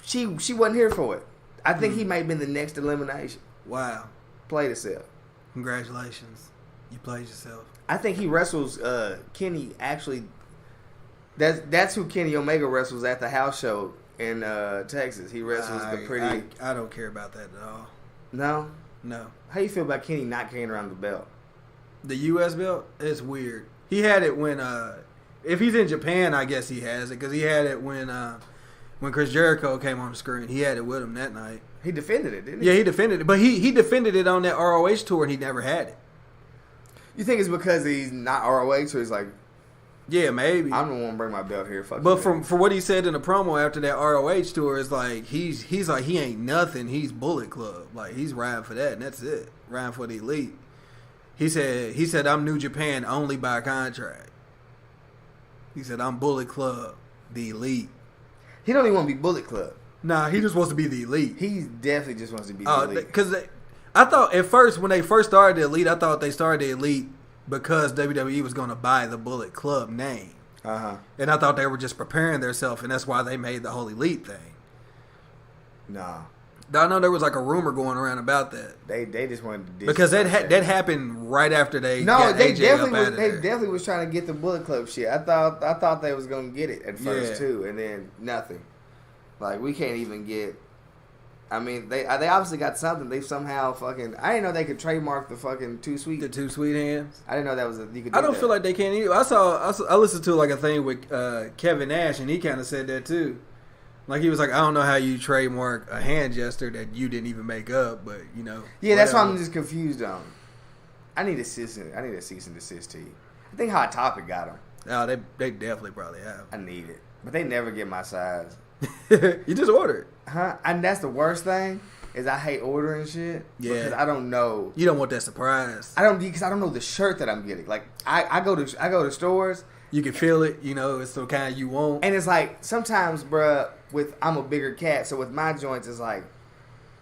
She wasn't here for it. I think he might have been the next elimination. Wow. Played himself. Congratulations. You played yourself. I think he wrestles Kenny actually. That's who Kenny Omega wrestles at the house show in Texas. He wrestles the pretty. I don't care about that at all. No? No. How you feel about Kenny not carrying around the belt? The U.S. belt? It's weird. He had it when, if he's in Japan, I guess he has it, because he had it when Chris Jericho came on the screen. He had it with him that night. He defended it, didn't he? Yeah, he defended it. But he defended it on that ROH tour, and he never had it. You think it's because he's not ROH, so he's like, yeah, maybe. I don't want to bring my belt here. Fuck but you, for what he said in the promo after that ROH tour, is like he's like he ain't nothing. He's Bullet Club. Like he's riding for that, and that's it. Riding for the elite. He said I'm New Japan only by contract. He said I'm Bullet Club, the elite. He don't even want to be Bullet Club. Nah, he just wants to be the elite. He definitely just wants to be the elite. Because I thought at first when they first started the elite, I thought they started the elite because WWE was going to buy the Bullet Club name. Uh-huh. And I thought they were just preparing themselves, and that's why they made the whole elite thing. Nah. I know there was like a rumor going around about that. They just wanted to because that happened right after they got they AJ definitely up out of they there. definitely was trying to get the Bullet Club shit. I thought they was gonna get it at first too, and then nothing. Like we can't even get. I mean, they obviously got something. They somehow fucking. I didn't know they could trademark the fucking Too Sweet. The Too Sweet hands. I didn't know that was you could. I don't feel like they can either. I listened to like a thing with Kevin Nash, and he kind of said that too. Like he was like, I don't know how you trademark a hand gesture that you didn't even make up, but you know. Yeah, that's why I'm just confused on. I need a cease and desist to you. I think Hot Topic got them. Oh, they definitely probably have. I need it, but they never get my size. You just order it. Huh? And that's the worst thing is I hate ordering shit. Yeah. Because I don't know. You don't want that surprise. Because I don't know the shirt that I'm getting. Like I go to stores. You can feel it. You know, it's the kind you want. And it's like sometimes, bruh, I'm a bigger cat, so with my joints, it's like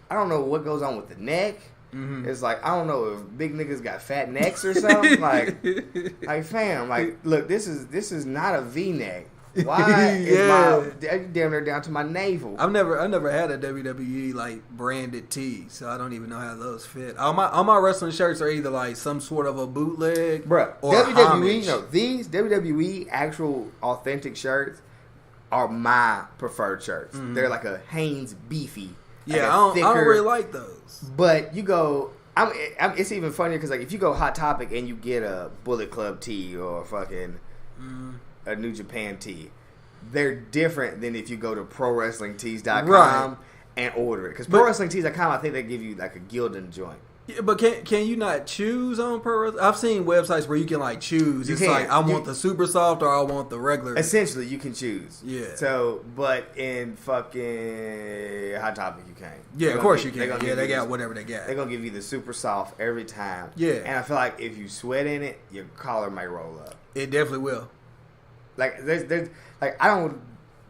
I don't know what goes on with the neck. Mm-hmm. It's like I don't know if big niggas got fat necks or something. like fam, like look, this is not a V neck. Why is Yeah. my damn near down to my navel? I've never had a WWE like branded tee, so I don't even know how those fit. All my wrestling shirts are either like some sort of a bootleg, Bruh, or WWE, homage. no, these WWE actual authentic shirts are my preferred shirts. They're like a Hanes beefy. Yeah, like I don't really like those. But you go, it's even funnier because like if you go Hot Topic and you get a Bullet Club tee or fucking a New Japan tee, they're different than if you go to ProWrestlingTees.com Right. and order it. Because ProWrestlingTees.com, I think they give you like a Gildan joint. Yeah, but can you not choose on Pro Wrestling? I've seen websites where you can like choose. You It's can. like I want the super soft or I want the regular. Essentially, you can choose. Yeah. So, but in fucking Hot Topic, you can't. Yeah, They're of gonna course give- you they're can. gonna Yeah, give they you got the- whatever they got. They're gonna give you the super soft every time. Yeah. And I feel like if you sweat in it, your collar may roll up. It definitely will. Like there's like I don't.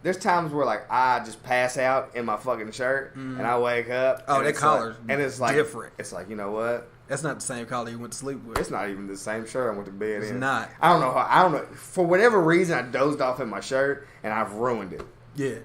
There's times where like I just pass out in my fucking shirt and I wake up. Oh, and that it's collar's like, and it's like different. It's like, you know what? That's not the same collar you went to sleep with. It's not even the same shirt I went to bed It's in. not. I don't know. I don't know. For whatever reason, I dozed off in my shirt and I've ruined it. Yeah.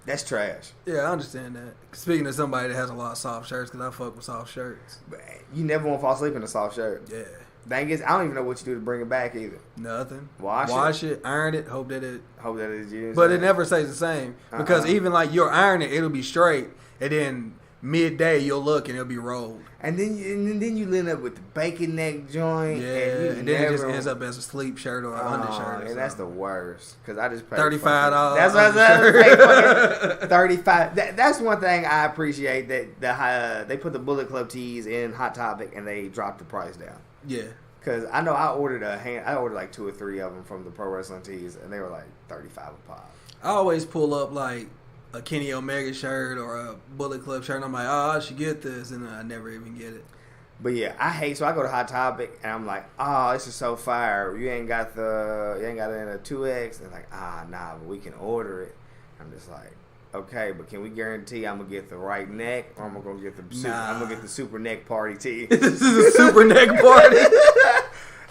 That's trash. Yeah, I understand that. Speaking of somebody that has a lot of soft shirts, because I fuck with soft shirts. But you never want to fall asleep in a soft shirt. Yeah. Thing is, I don't even know what you do to bring it back either. Nothing. Wash it, iron it, hope that it. Hope that is you. But it never stays the same. Because even like you'll iron it, it'll be straight. And then midday you'll look and it'll be rolled. And then you end up with the bacon neck joint. Yeah. And, And then it just ends up as a sleep shirt or an undershirt. Or and that's the something. worst. Because I just paid $35 That's what I said. 35. That's one thing I appreciate that they put the Bullet Club tees in Hot Topic and they dropped the price down. Yeah. Because I know I ordered like 2 or 3 of them from the Pro Wrestling Tees and they were like $35 a pop. I always pull up like a Kenny Omega shirt or a Bullet Club shirt. And I'm like, oh, I should get this, and I never even get it. But yeah, so I go to Hot Topic and I'm like, oh, this is so fire. You ain't got it in a 2X. And like, nah, but we can order it. I'm just like, okay, but can we guarantee I'm gonna get the right neck or I'm gonna get I'm gonna get the super neck party tee? This is a super neck party.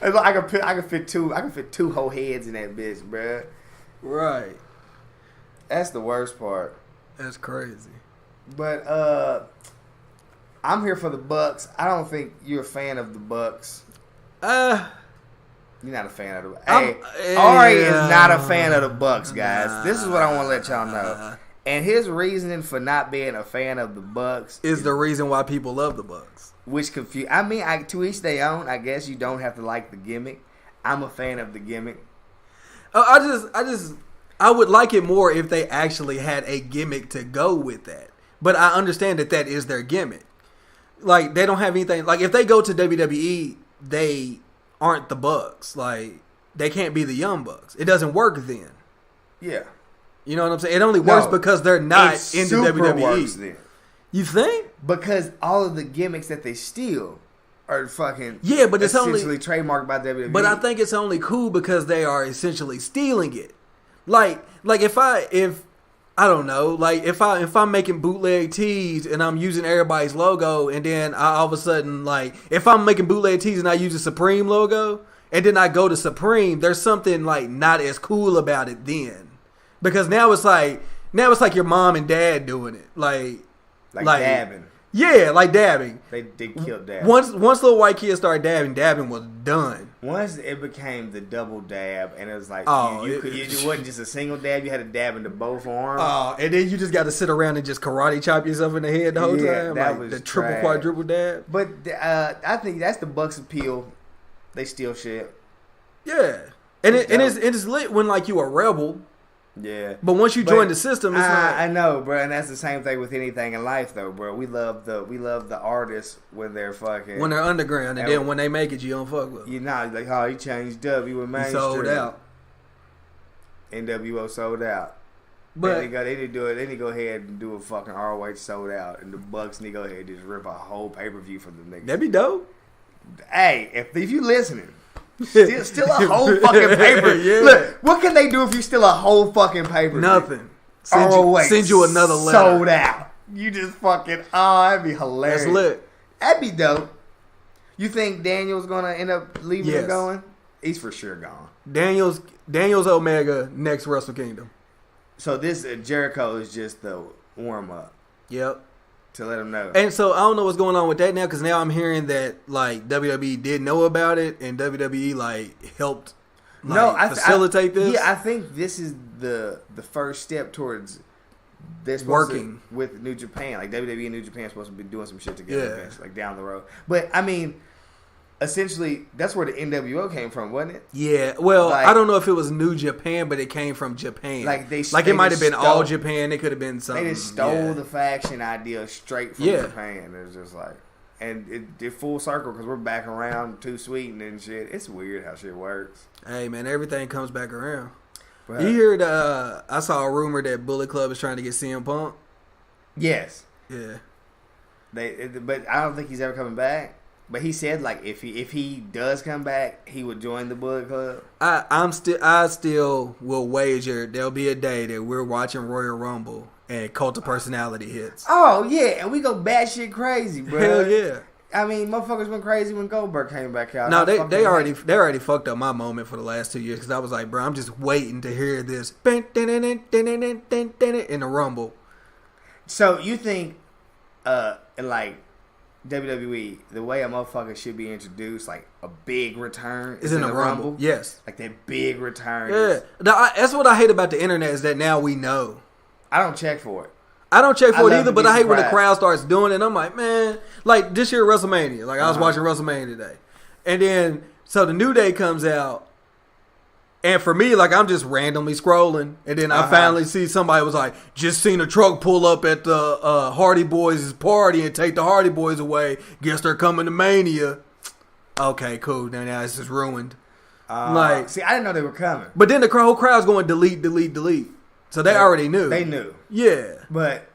I can fit two whole heads in that bitch, bruh. Right. That's the worst part. That's crazy. But I'm here for the Bucks. I don't think you're a fan of the Bucks. You're not a fan of the Bucks. Hey, Ari is not a fan of the Bucks, guys. This is what I want to let y'all know. And his reasoning for not being a fan of the Bucks is the reason why people love the Bucks. Which confuse. I mean, to each their own. I guess you don't have to like the gimmick. I'm a fan of the gimmick. I would like it more if they actually had a gimmick to go with that. But I understand that is their gimmick. Like, they don't have anything. Like, if they go to WWE, they aren't the Bucks. Like, they can't be the Young Bucks. It doesn't work then. Yeah. You know what I'm saying? It only works because they're not in the WWE. Works then. You think? Because all of the gimmicks that they steal are fucking but it's essentially trademarked by WWE. But I think it's only cool because they are essentially stealing it. Like if I don't know, like if I'm making bootleg tees and I'm using everybody's logo, and then I all of a sudden, like if I'm making bootleg tees and I use the Supreme logo, and then I go to Supreme, there's something like not as cool about it then. Because now it's like your mom and dad doing it, like dabbing. Yeah, like dabbing. They killed dabbing. Once little white kids started dabbing was done. Once it became the double dab, and it was like it wasn't just a single dab; you had to dab into both arms. Oh, and then you just got to sit around and just karate chop yourself in the head the whole time. That like was the triple trash. quadruple dab. But I think that's the Bucks' appeal. They steal shit. Yeah, and it's lit when like you a rebel. Yeah, but once you join the system, it's I know, bro, and that's the same thing with anything in life, though, bro. We love the artists when they're fucking underground, and then when they make it, you don't fuck with them. You know, like, oh, he changed up, he was mainstream. He sold out. NWO sold out. But they didn't do it. They didn't go ahead and do a fucking ROH sold out, and the Bucks need to go ahead and just rip a whole pay-per-view for the niggas. That'd be dope. Hey, if you listening. Still a whole fucking paper. Yeah. Look, what can they do if you steal a whole fucking paper? Nothing. Send you another letter. Sold out. You just fucking, that'd be hilarious. That's lit. That'd be dope. You think Daniel's gonna end up leaving or going? He's for sure gone. Daniel's Omega next Wrestle Kingdom. So this Jericho is just the warm up. Yep. To let them know. And so I don't know what's going on with that now because now I'm hearing that like WWE did know about it and WWE like helped facilitate this. Yeah, I think this is the first step towards this working with New Japan. Like WWE and New Japan are supposed to be doing some shit together eventually, like down the road. But I mean, essentially, that's where the NWO came from, wasn't it? Yeah. Well, like, I don't know if it was New Japan, but it came from Japan. Like it might have been all Japan. It could have been something. They just stole the faction idea straight from Japan. It was just like, and it did full circle because we're back around Too Sweet and shit. It's weird how shit works. Hey man, everything comes back around. But, you heard? I saw a rumor that Bullet Club is trying to get CM Punk. Yes. Yeah. But I don't think he's ever coming back. But he said like if he does come back, he would join the Bullet Club. I still will wager there'll be a day that we're watching Royal Rumble and Cult of Personality hits. Oh yeah, and we go batshit crazy, bro. Hell yeah. I mean, motherfuckers went crazy when Goldberg came back out. No, they already fucked up my moment for the last 2 years because I was like, bro, I'm just waiting to hear this in the Rumble. So you think, like WWE, the way a motherfucker should be introduced, like a big return, is in the Rumble? Yes, like that big return. Yeah, that's what I hate about the internet is that now we know. I don't check for it. I don't check for it either, but I hate when the crowd starts doing it. And I'm like, man, like this year WrestleMania. Like I was watching WrestleMania today. And then, so the New Day comes out. And for me, like I'm just randomly scrolling. And then I finally see somebody was like, just seen a truck pull up at the Hardy Boys' party and take the Hardy Boys away. Guess they're coming to Mania. Okay, cool. Now it's just ruined. See, I didn't know they were coming. But then the whole crowd's going delete, delete, delete. So they already knew. They knew. Yeah. But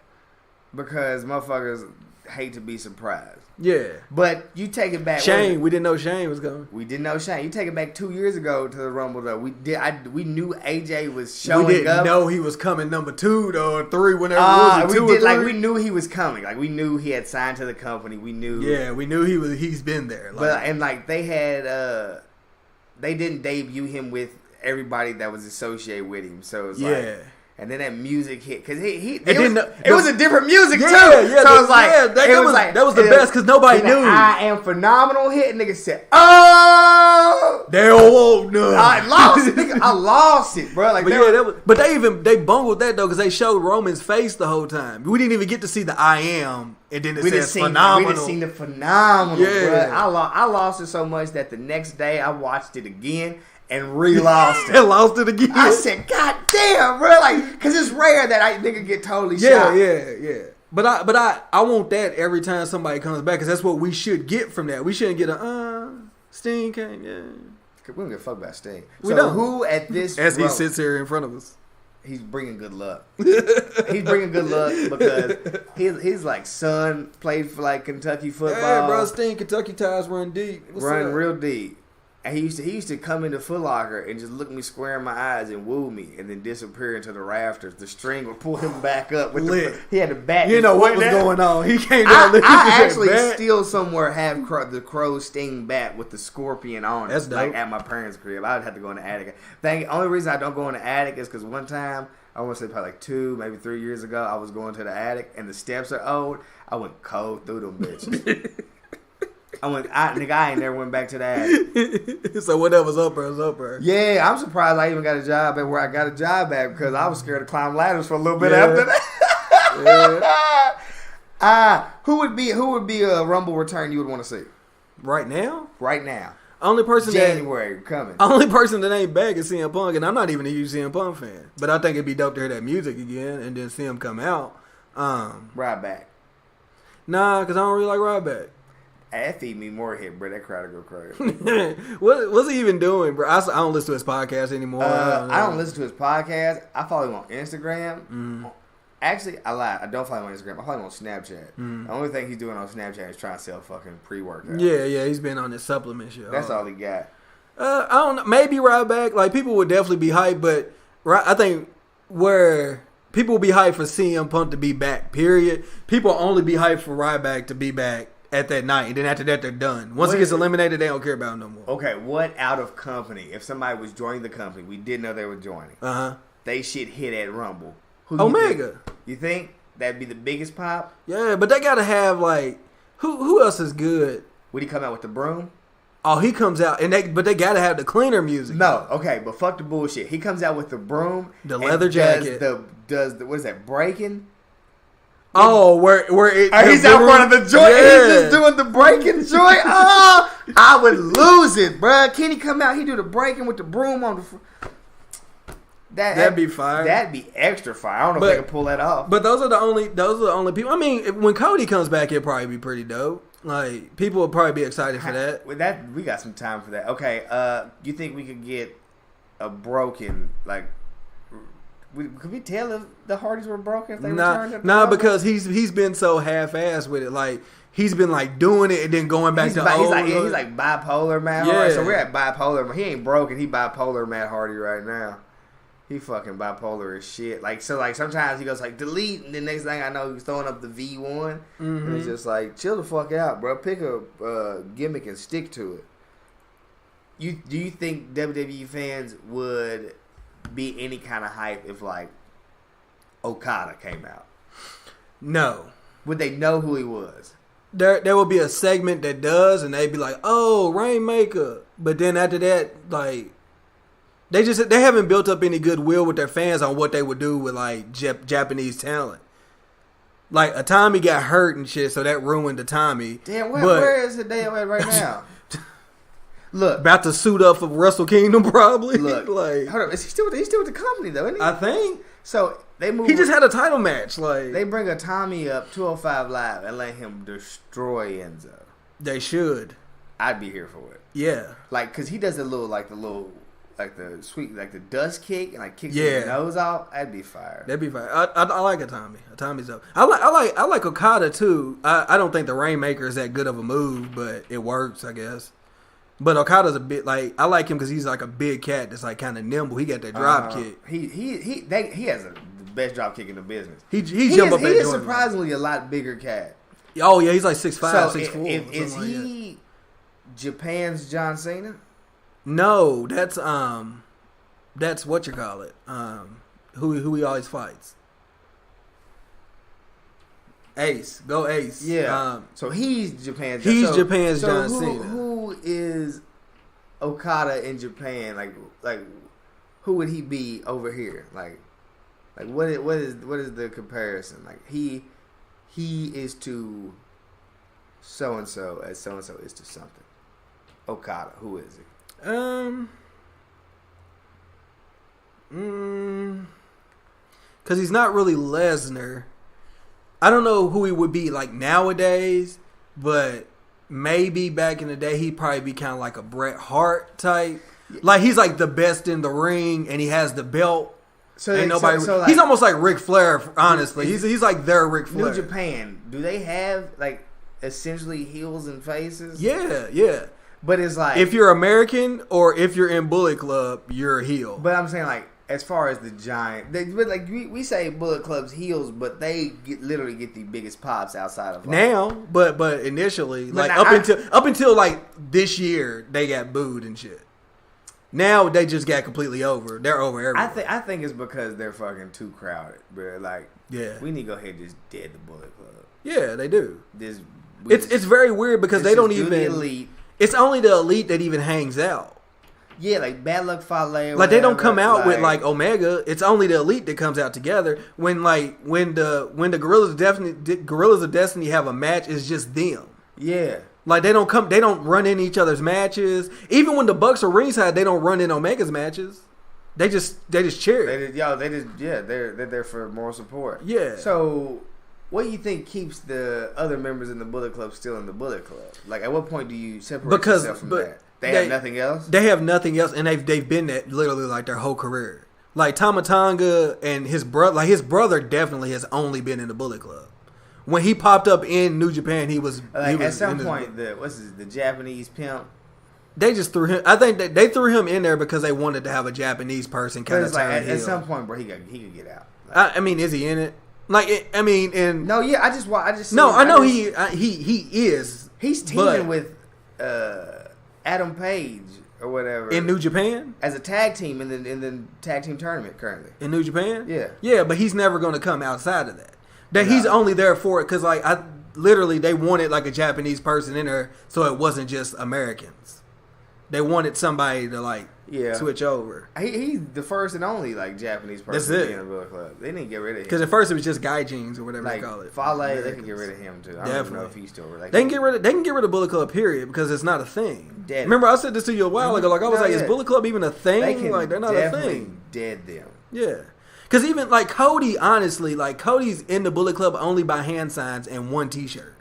because motherfuckers hate to be surprised. Yeah. But you take it back. Shane, we didn't know Shane was coming. We didn't know Shane. You take it back 2 years ago to the Rumble though. We knew AJ was showing up. We didn't know he was coming number 2 though, or 3, whenever it was. We did, like we knew he was coming. Like we knew he had signed to the company. We knew. Yeah, we knew he's been there. Like, but and like they had they didn't debut him with everybody that was associated with him. So it's like, and then that music hit because it was a different music too. Yeah, so it was like that was the best because nobody knew. I Am Phenomenal hit. Nigga said, "Oh, they won't know." I lost it, nigga. I lost it, bro. Like, but they bungled that though because they showed Roman's face the whole time. We didn't even get to see the I Am, and then it says Phenomenal. We didn't see the Phenomenal. Yeah, bro. I lost it so much that the next day I watched it again. And re-lost it. And lost it again. I said, God damn, bro. Like, because it's rare that I nigga get totally shot. Yeah. But I want that every time somebody comes back because that's what we should get from that. We shouldn't get Sting came, We don't give a fuck about Sting. We don't. Who at this... As he sits here in front of us. He's bringing good luck. He's bringing good luck because his like son played for like Kentucky football. Hey, bro, Sting, Kentucky ties run deep. Run real deep. And he used to come into Foot Locker and just look me square in my eyes and woo me and then disappear into the rafters. The string would pull him back up. He had the bat. You know what was going on. He came down. I actually still somewhere have the Crow Sting bat with the scorpion on it. That's dope. Like at my parents' crib. I would have to go in the attic. The only reason I don't go in the attic is because one time, I want to say probably like 2, maybe 3 years ago, I was going to the attic and the steps are old. I went cold through them bitches. I ain't never went back to that. So whatever's up there is up there. Yeah, I'm surprised I even got a job at where I got a job at because I was scared to climb ladders for a little bit after that. Who would be a Rumble return you would want to see? Right now? Right now. Only person coming. Only person that ain't back is CM Punk, and I'm not even a huge CM Punk fan. But I think it'd be dope to hear that music again and then see him come out. Ryback. Nah, because I don't really like Ryback. That feed me more hit, bro. That crowd will go crazy. What's he even doing, bro? I don't listen to his podcast anymore. I don't listen to his podcast. I follow him on Instagram. Actually, I lied. I don't follow him on Instagram. I follow him on Snapchat. The only thing he's doing on Snapchat is trying to sell fucking pre-workout. Yeah. He's been on this supplement shit. That's all he got. I don't know. Maybe Ryback. Like, people would definitely be hyped, but I think where people will be hyped for CM Punk to be back, period. People will only be hyped for Ryback to be back at that night, and then after that they're done. Once he gets eliminated, they don't care about him no more. Okay, what out of company? If somebody was joining the company, we didn't know they were joining. They should hit at Rumble. Who Omega. You think that'd be the biggest pop? Yeah, but they gotta have like who else is good? Would he come out with the broom? Oh, he comes out but they gotta have the cleaner music. No, okay, but fuck the bullshit. He comes out with the broom, the leather jacket. Does the what is that? Breaking? Oh, where he's out front of the joint. Yeah. He's just doing the breaking joint. Oh, I would lose it, bruh. Kenny come out, he do the breaking with the broom on the. That'd be fire. That'd be extra fire. I don't know if they can pull that off. But those are the only people. I mean, when Cody comes back, it'll probably be pretty dope. Like, people will probably be excited for that. With that, we got some time for that. Okay, you think we could get a broken, like, could we tell if the Hardys were broken if they returned? Nah, because he's been so half-assed with it. Like, he's been, like, doing it and then going back to old. He's like bipolar Matt Hardy. So we're at bipolar. He ain't broken. He bipolar Matt Hardy right now. He fucking bipolar as shit. Like, so, like, sometimes he goes, like, delete, and the next thing I know, he's throwing up the V1. And it's just like, chill the fuck out, bro. Pick a gimmick and stick to it. Do you think WWE fans would be any kind of hype if, like, Okada came out? No. Would they know who he was? There will be a segment that does, and they'd be like, oh, Rainmaker. But then after that, like, they haven't built up any goodwill with their fans on what they would do with, like, Japanese talent. Like, Atami got hurt and shit, so that ruined Atami. Damn, where is the damn at right now? Look, about to suit up for Wrestle Kingdom, probably. Look, like, hold up, he's still with the company though, isn't he? I think so. They move. He just had a title match. Like, they bring Atami up 205 Live and let him destroy Enzo. They should. I'd be here for it. Yeah, like, cause he does the sweet, like the dust kick and like kicks his nose off. That'd be fire. That'd be fire. I like Atami. Atami's up. I like Okada too. I don't think the Rainmaker is that good of a move, but it works, I guess. But Okada's a bit like, I like him because he's like a big cat that's like kind of nimble. He got that drop kick. He has the best drop kick in the business. He jump up. He is surprisingly a lot bigger cat. Oh yeah, he's like 6'5", so 6'4". Is he Japan's John Cena? No, that's what you call it. Who he always fights. Ace, go Ace. Yeah. So he's Japan's. Japan's John Cena. Who is Okada in Japan? Like, who would he be over here? Like what is the comparison? Like he is to so and so as so and so is to something. Okada, who is he? Because he's not really Lesnar. I don't know who he would be like nowadays, but maybe back in the day he'd probably be kind of like a Bret Hart type. Like, he's like the best in the ring and he has the belt. So ain't nobody. Like, he's almost like Ric Flair. Honestly, he's like their Ric Flair. New Japan, do they have like essentially heels and faces? Yeah. But it's like, if you're American or if you're in Bullet Club, you're a heel. But I'm saying, like, as far as the giant, but like we say Bullet Club's heels, but they literally get the biggest pops outside of now. But initially, like up until like this year, they got booed and shit. Now they just got completely over. They're over everywhere. I think it's because they're fucking too crowded, bro. Like, yeah, we need to go ahead and just dead the Bullet Club. Yeah, they do. It's very weird because they don't even. Elite. It's only the elite that even hangs out. Yeah, like Bad Luck Fale. Like, they don't come out with like Omega. It's only the elite that comes out together. When the Gorillas of Destiny have a match, it's just them. Yeah. Like, they don't run in each other's matches. Even when the Bucks are ringside, they don't run in Omega's matches. They just cheer. They're there for moral support. Yeah. So, what do you think keeps the other members in the Bullet Club still in the Bullet Club? Like, at what point do you separate yourself from that? They have nothing else? They have nothing else, and they've been that literally like their whole career. Like, Tama Tonga and his brother definitely has only been in the Bullet Club. When he popped up in New Japan, he was like, at some point the Japanese pimp. They just threw him. I think they threw him in there because they wanted to have a Japanese person kind of like at some point, bro, he could get out. I mean, is he in it? I mean, and No, yeah, I just no, I know just, he is. he's teaming with Adam Page or whatever in New Japan as a tag team in the tag team tournament currently. in New Japan. Yeah, but he's never going to come outside of that. He's only there for it because like literally they wanted like a Japanese person in there, so it wasn't just Americans. They wanted somebody to like switch over. He's the first and only like Japanese person to be in the Bullet Club. They didn't get rid of him because at first it was just Guy Jeans or whatever like, they call it. Fale, they can get rid of him too. I don't even know if he's still like. They can get rid of Bullet Club period because it's not a thing. Dead. Remember I said this to you a while ago. Like I was like, is Bullet Club even a thing? They can like they're not a thing. Dead them. Yeah. Because even like Cody, honestly, like Cody's in the Bullet Club only by hand signs and one T-shirt.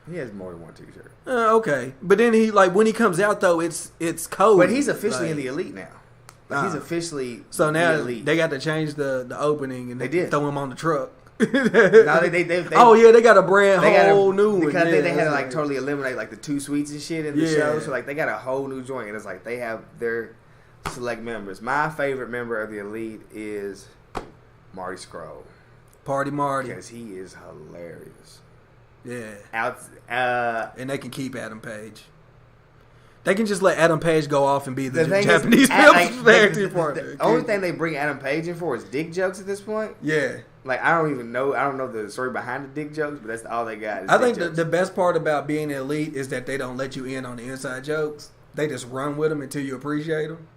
He has more than one T-shirt. Okay, but then he like when he comes out though, it's Cody. But he's officially in the Elite now. Like, he's officially so now the Elite. They got to change the opening and they did throw him on the truck. No, they oh yeah, they got a whole new one because they had to like totally eliminate like the 2 suites and shit in the show. So like they got a whole new joint and it's like they have their select members. My favorite member of the Elite is Marty Scurll. Party Marty, because he is hilarious. Yeah. And they can keep Adam Page. They can just let Adam Page go off and be the Japanese tag team partner. The only thing they bring Adam Page in for is dick jokes at this point. Yeah. Like I don't know the story behind the dick jokes, but that's all they got. I think the best part about being elite is that they don't let you in on the inside jokes. They just run with them until you appreciate them.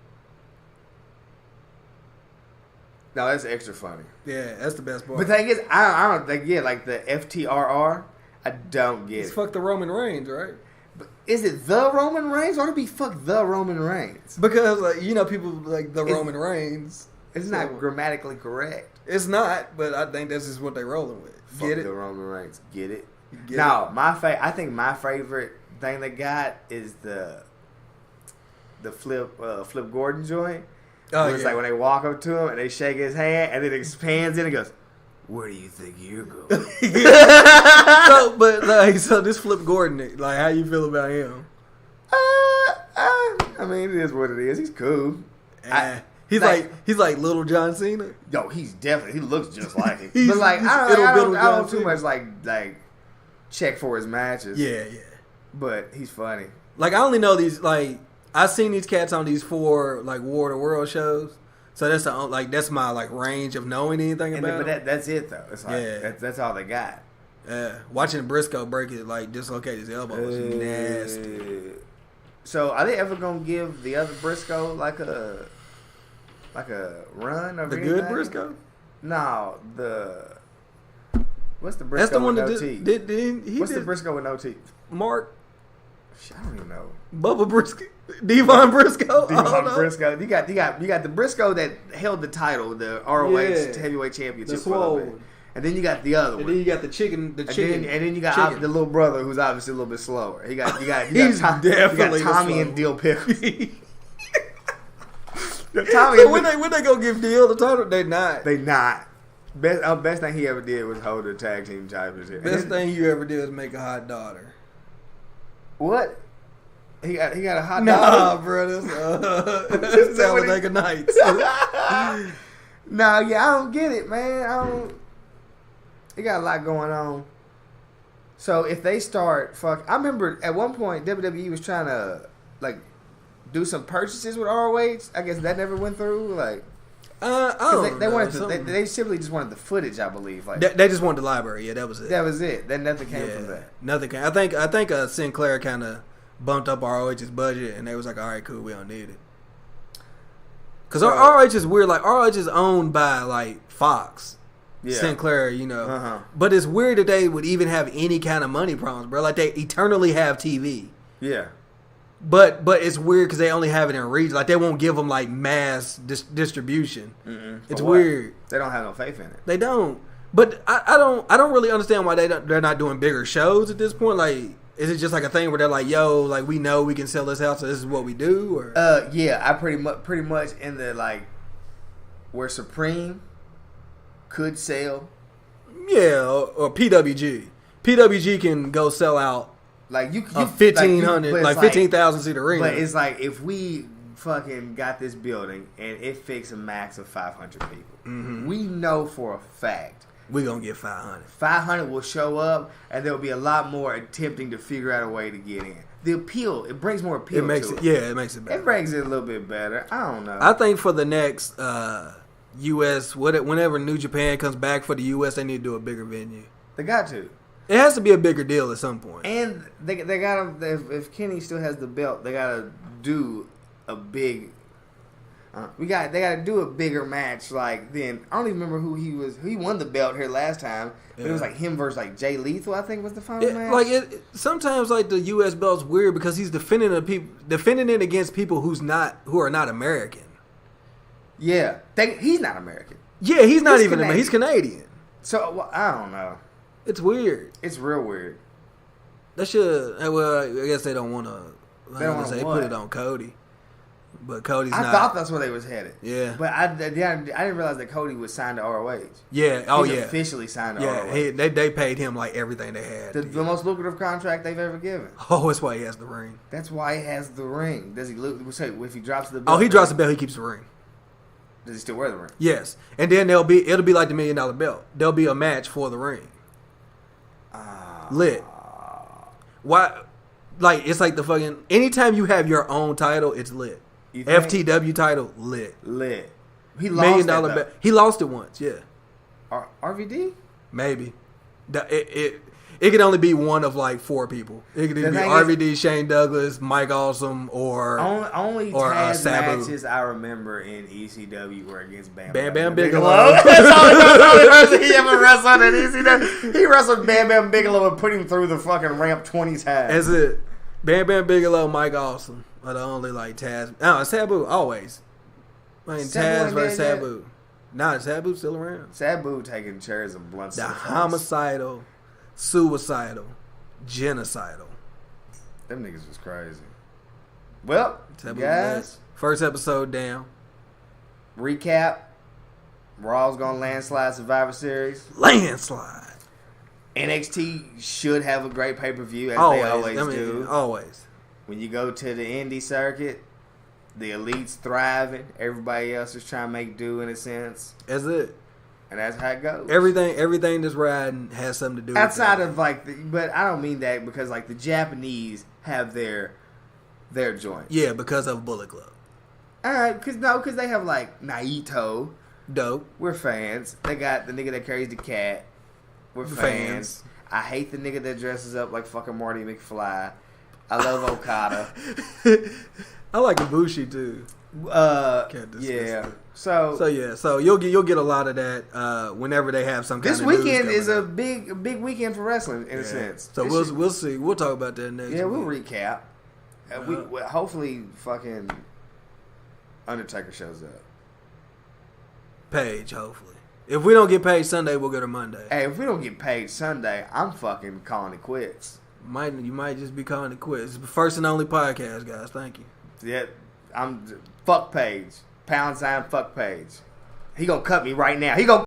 No, that's extra funny. Yeah, that's the best part. But the thing is, I don't think like the FTRR. I don't get it's fuck the Roman Reigns, right? But is it the Roman Reigns or to be fuck the Roman Reigns? Because like people like the Roman Reigns. It's not grammatically correct. It's not, but I think this is what they're rolling with. Fuck the Roman Reigns. Get it? No, I think my favorite thing they got is the Flip Gordon joint. Oh, it's like when they walk up to him and they shake his hand and it expands in and goes, "Where do you think you're going?" So this Flip Gordon, like, how you feel about him? I mean, it is what it is. He's cool. He's like little John Cena. Yo, he looks just like him. But like, I don't too much like check for his matches. Yeah. But he's funny. Like I only know these like I've seen these cats on these 4 like War of the World shows. So that's my like range of knowing anything about. But that's it though. It's like that's all they got. Watching Briscoe break it like dislocate his elbow was nasty. So are they ever gonna give the other Briscoe like a run? The good Briscoe? No, what's the Briscoe? That's the one with no teeth. What's the Briscoe with no teeth? Mark. I don't even know. Bubba Briscoe, Devon Briscoe. Devon Briscoe. You got the Briscoe that held the title, the ROH Heavyweight Championship for a little bit. And then you got the other one. And then you got the chicken. And then you got the little brother who's obviously a little bit slower. You got Tommy and Dill Pickles. Tommy. When they go give Dill the title, they not. Best thing he ever did was hold the tag team championship. Best thing you ever did was make a hot daughter. What? He got a hot daughter? Nah, bro. That's Talladega Nights. Nah, yeah, I don't get it, man. They got a lot going on. So if they start, I remember at one point WWE was trying to like do some purchases with ROH. I guess that never went through. Like, they simply just wanted the footage, I believe. Like they just wanted the library. Yeah, that was it. That was it. Then nothing came from that. Nothing came. I think Sinclair kind of bumped up ROH's budget, and they was like, "All right, cool, we don't need it." Because ROH is weird. Like ROH is owned by like Fox, Sinclair, But it's weird that they would even have any kind of money problems, bro. Like they eternally have TV. Yeah. But it's weird because they only have it in region. Like they won't give them like mass distribution. It's weird. They don't have no faith in it. They don't. But I don't really understand why they're not doing bigger shows at this point. Like, is it just like a thing where they're like, yo, like we know we can sell this out, so this is what we do? Or yeah, I pretty much in the like where Supreme could sell. Yeah, or PWG. PWG can go sell out. Like you 1,500, like 15,000 seat arena. But it's like if we fucking got this building and it fits a max of 500 people, we know for a fact we gonna get 500. 500 will show up, and there'll be a lot more attempting to figure out a way to get in. The appeal, it brings more appeal. It makes to it, yeah, it makes it better. It brings it a little bit better. I don't know. I think for the next U.S., whenever New Japan comes back for the U.S., they need to do a bigger venue. They got to. It has to be a bigger deal at some point. And they got to, if Kenny still has the belt, they got to do a big. They got to do a bigger match. Like then, I don't even remember who he was. He won the belt here last time, but it was like him versus like Jay Lethal. I think was the final match. Like sometimes like the U.S. belt's weird because he's defending it against people who are not American. Yeah, he's not American. Yeah, he's not even American. He's Canadian. So well, I don't know. It's weird. It's real weird. That should. Well, I guess they don't want to. They put it on Cody, but Cody's not. I thought that's where they was headed. Yeah, but I didn't realize that Cody was signed to ROH. Yeah. He's officially signed to ROH. Yeah, they paid him like everything they had. The most lucrative contract they've ever given. Oh, that's why he has the ring. That's why he has the ring. Does he look? Say if he drops the belt. Oh, he drops the belt. He keeps the ring. Does he still wear the ring? Yes, and then it'll be like the $1 million belt. There'll be a match for the ring. Lit. Why? Like it's like the fucking. Anytime you have your own title, it's lit. FTW title, lit. He lost $1 million belt. He lost it once. Yeah. RVD? Maybe. It could only be one of like 4 people. It could either be RVD, Shane Douglas, Mike Awesome, or only or Taz Sabu. matches I remember in ECW were against Bam Bigelow. That's all he ever wrestled in ECW. He wrestled Bam Bam Bigelow and put him through the fucking ramp 20 times. That's it. Bam Bam Bigelow, Mike Awesome are the only like Taz. No, Sabu always. I mean Taz versus Sabu. Nah, Sabu's still around. Sabu taking chairs and blunts. The homicidal, suicidal, genocidal. Them niggas was crazy. Well, Sabu guys, first episode down. Recap. Raw's gonna landslide Survivor Series. Landslide. NXT should have a great pay-per-view as Always. they always do. Always. When you go to the indie circuit, the elite's thriving. Everybody else is trying to make do in a sense. That's it. And that's how it goes. Everything that's riding has something to do outside with of like, but I don't mean that because like the Japanese have their joint. Yeah, because of Bullet Club. Because they have like Naito. Dope. We're fans. They got the nigga that carries the cat. We're fans. I hate the nigga that dresses up like fucking Marty McFly. I love Okada. I like Ibushi too. Yeah. So you'll get a lot of that whenever they have some kind of this weekend is a big weekend for wrestling in a sense. So we'll see. We'll talk about that next. Yeah, we'll recap. We hopefully fucking Undertaker shows up. Paige, hopefully. If we don't get paid Sunday, we'll get her Monday. Hey, if we don't get paid Sunday, I'm fucking calling it quits. You might just be calling it quits. It's the first and only podcast, guys. Thank you. Yeah, I'm fuck Paige. # fuck Paige. He gonna cut me right now. He gonna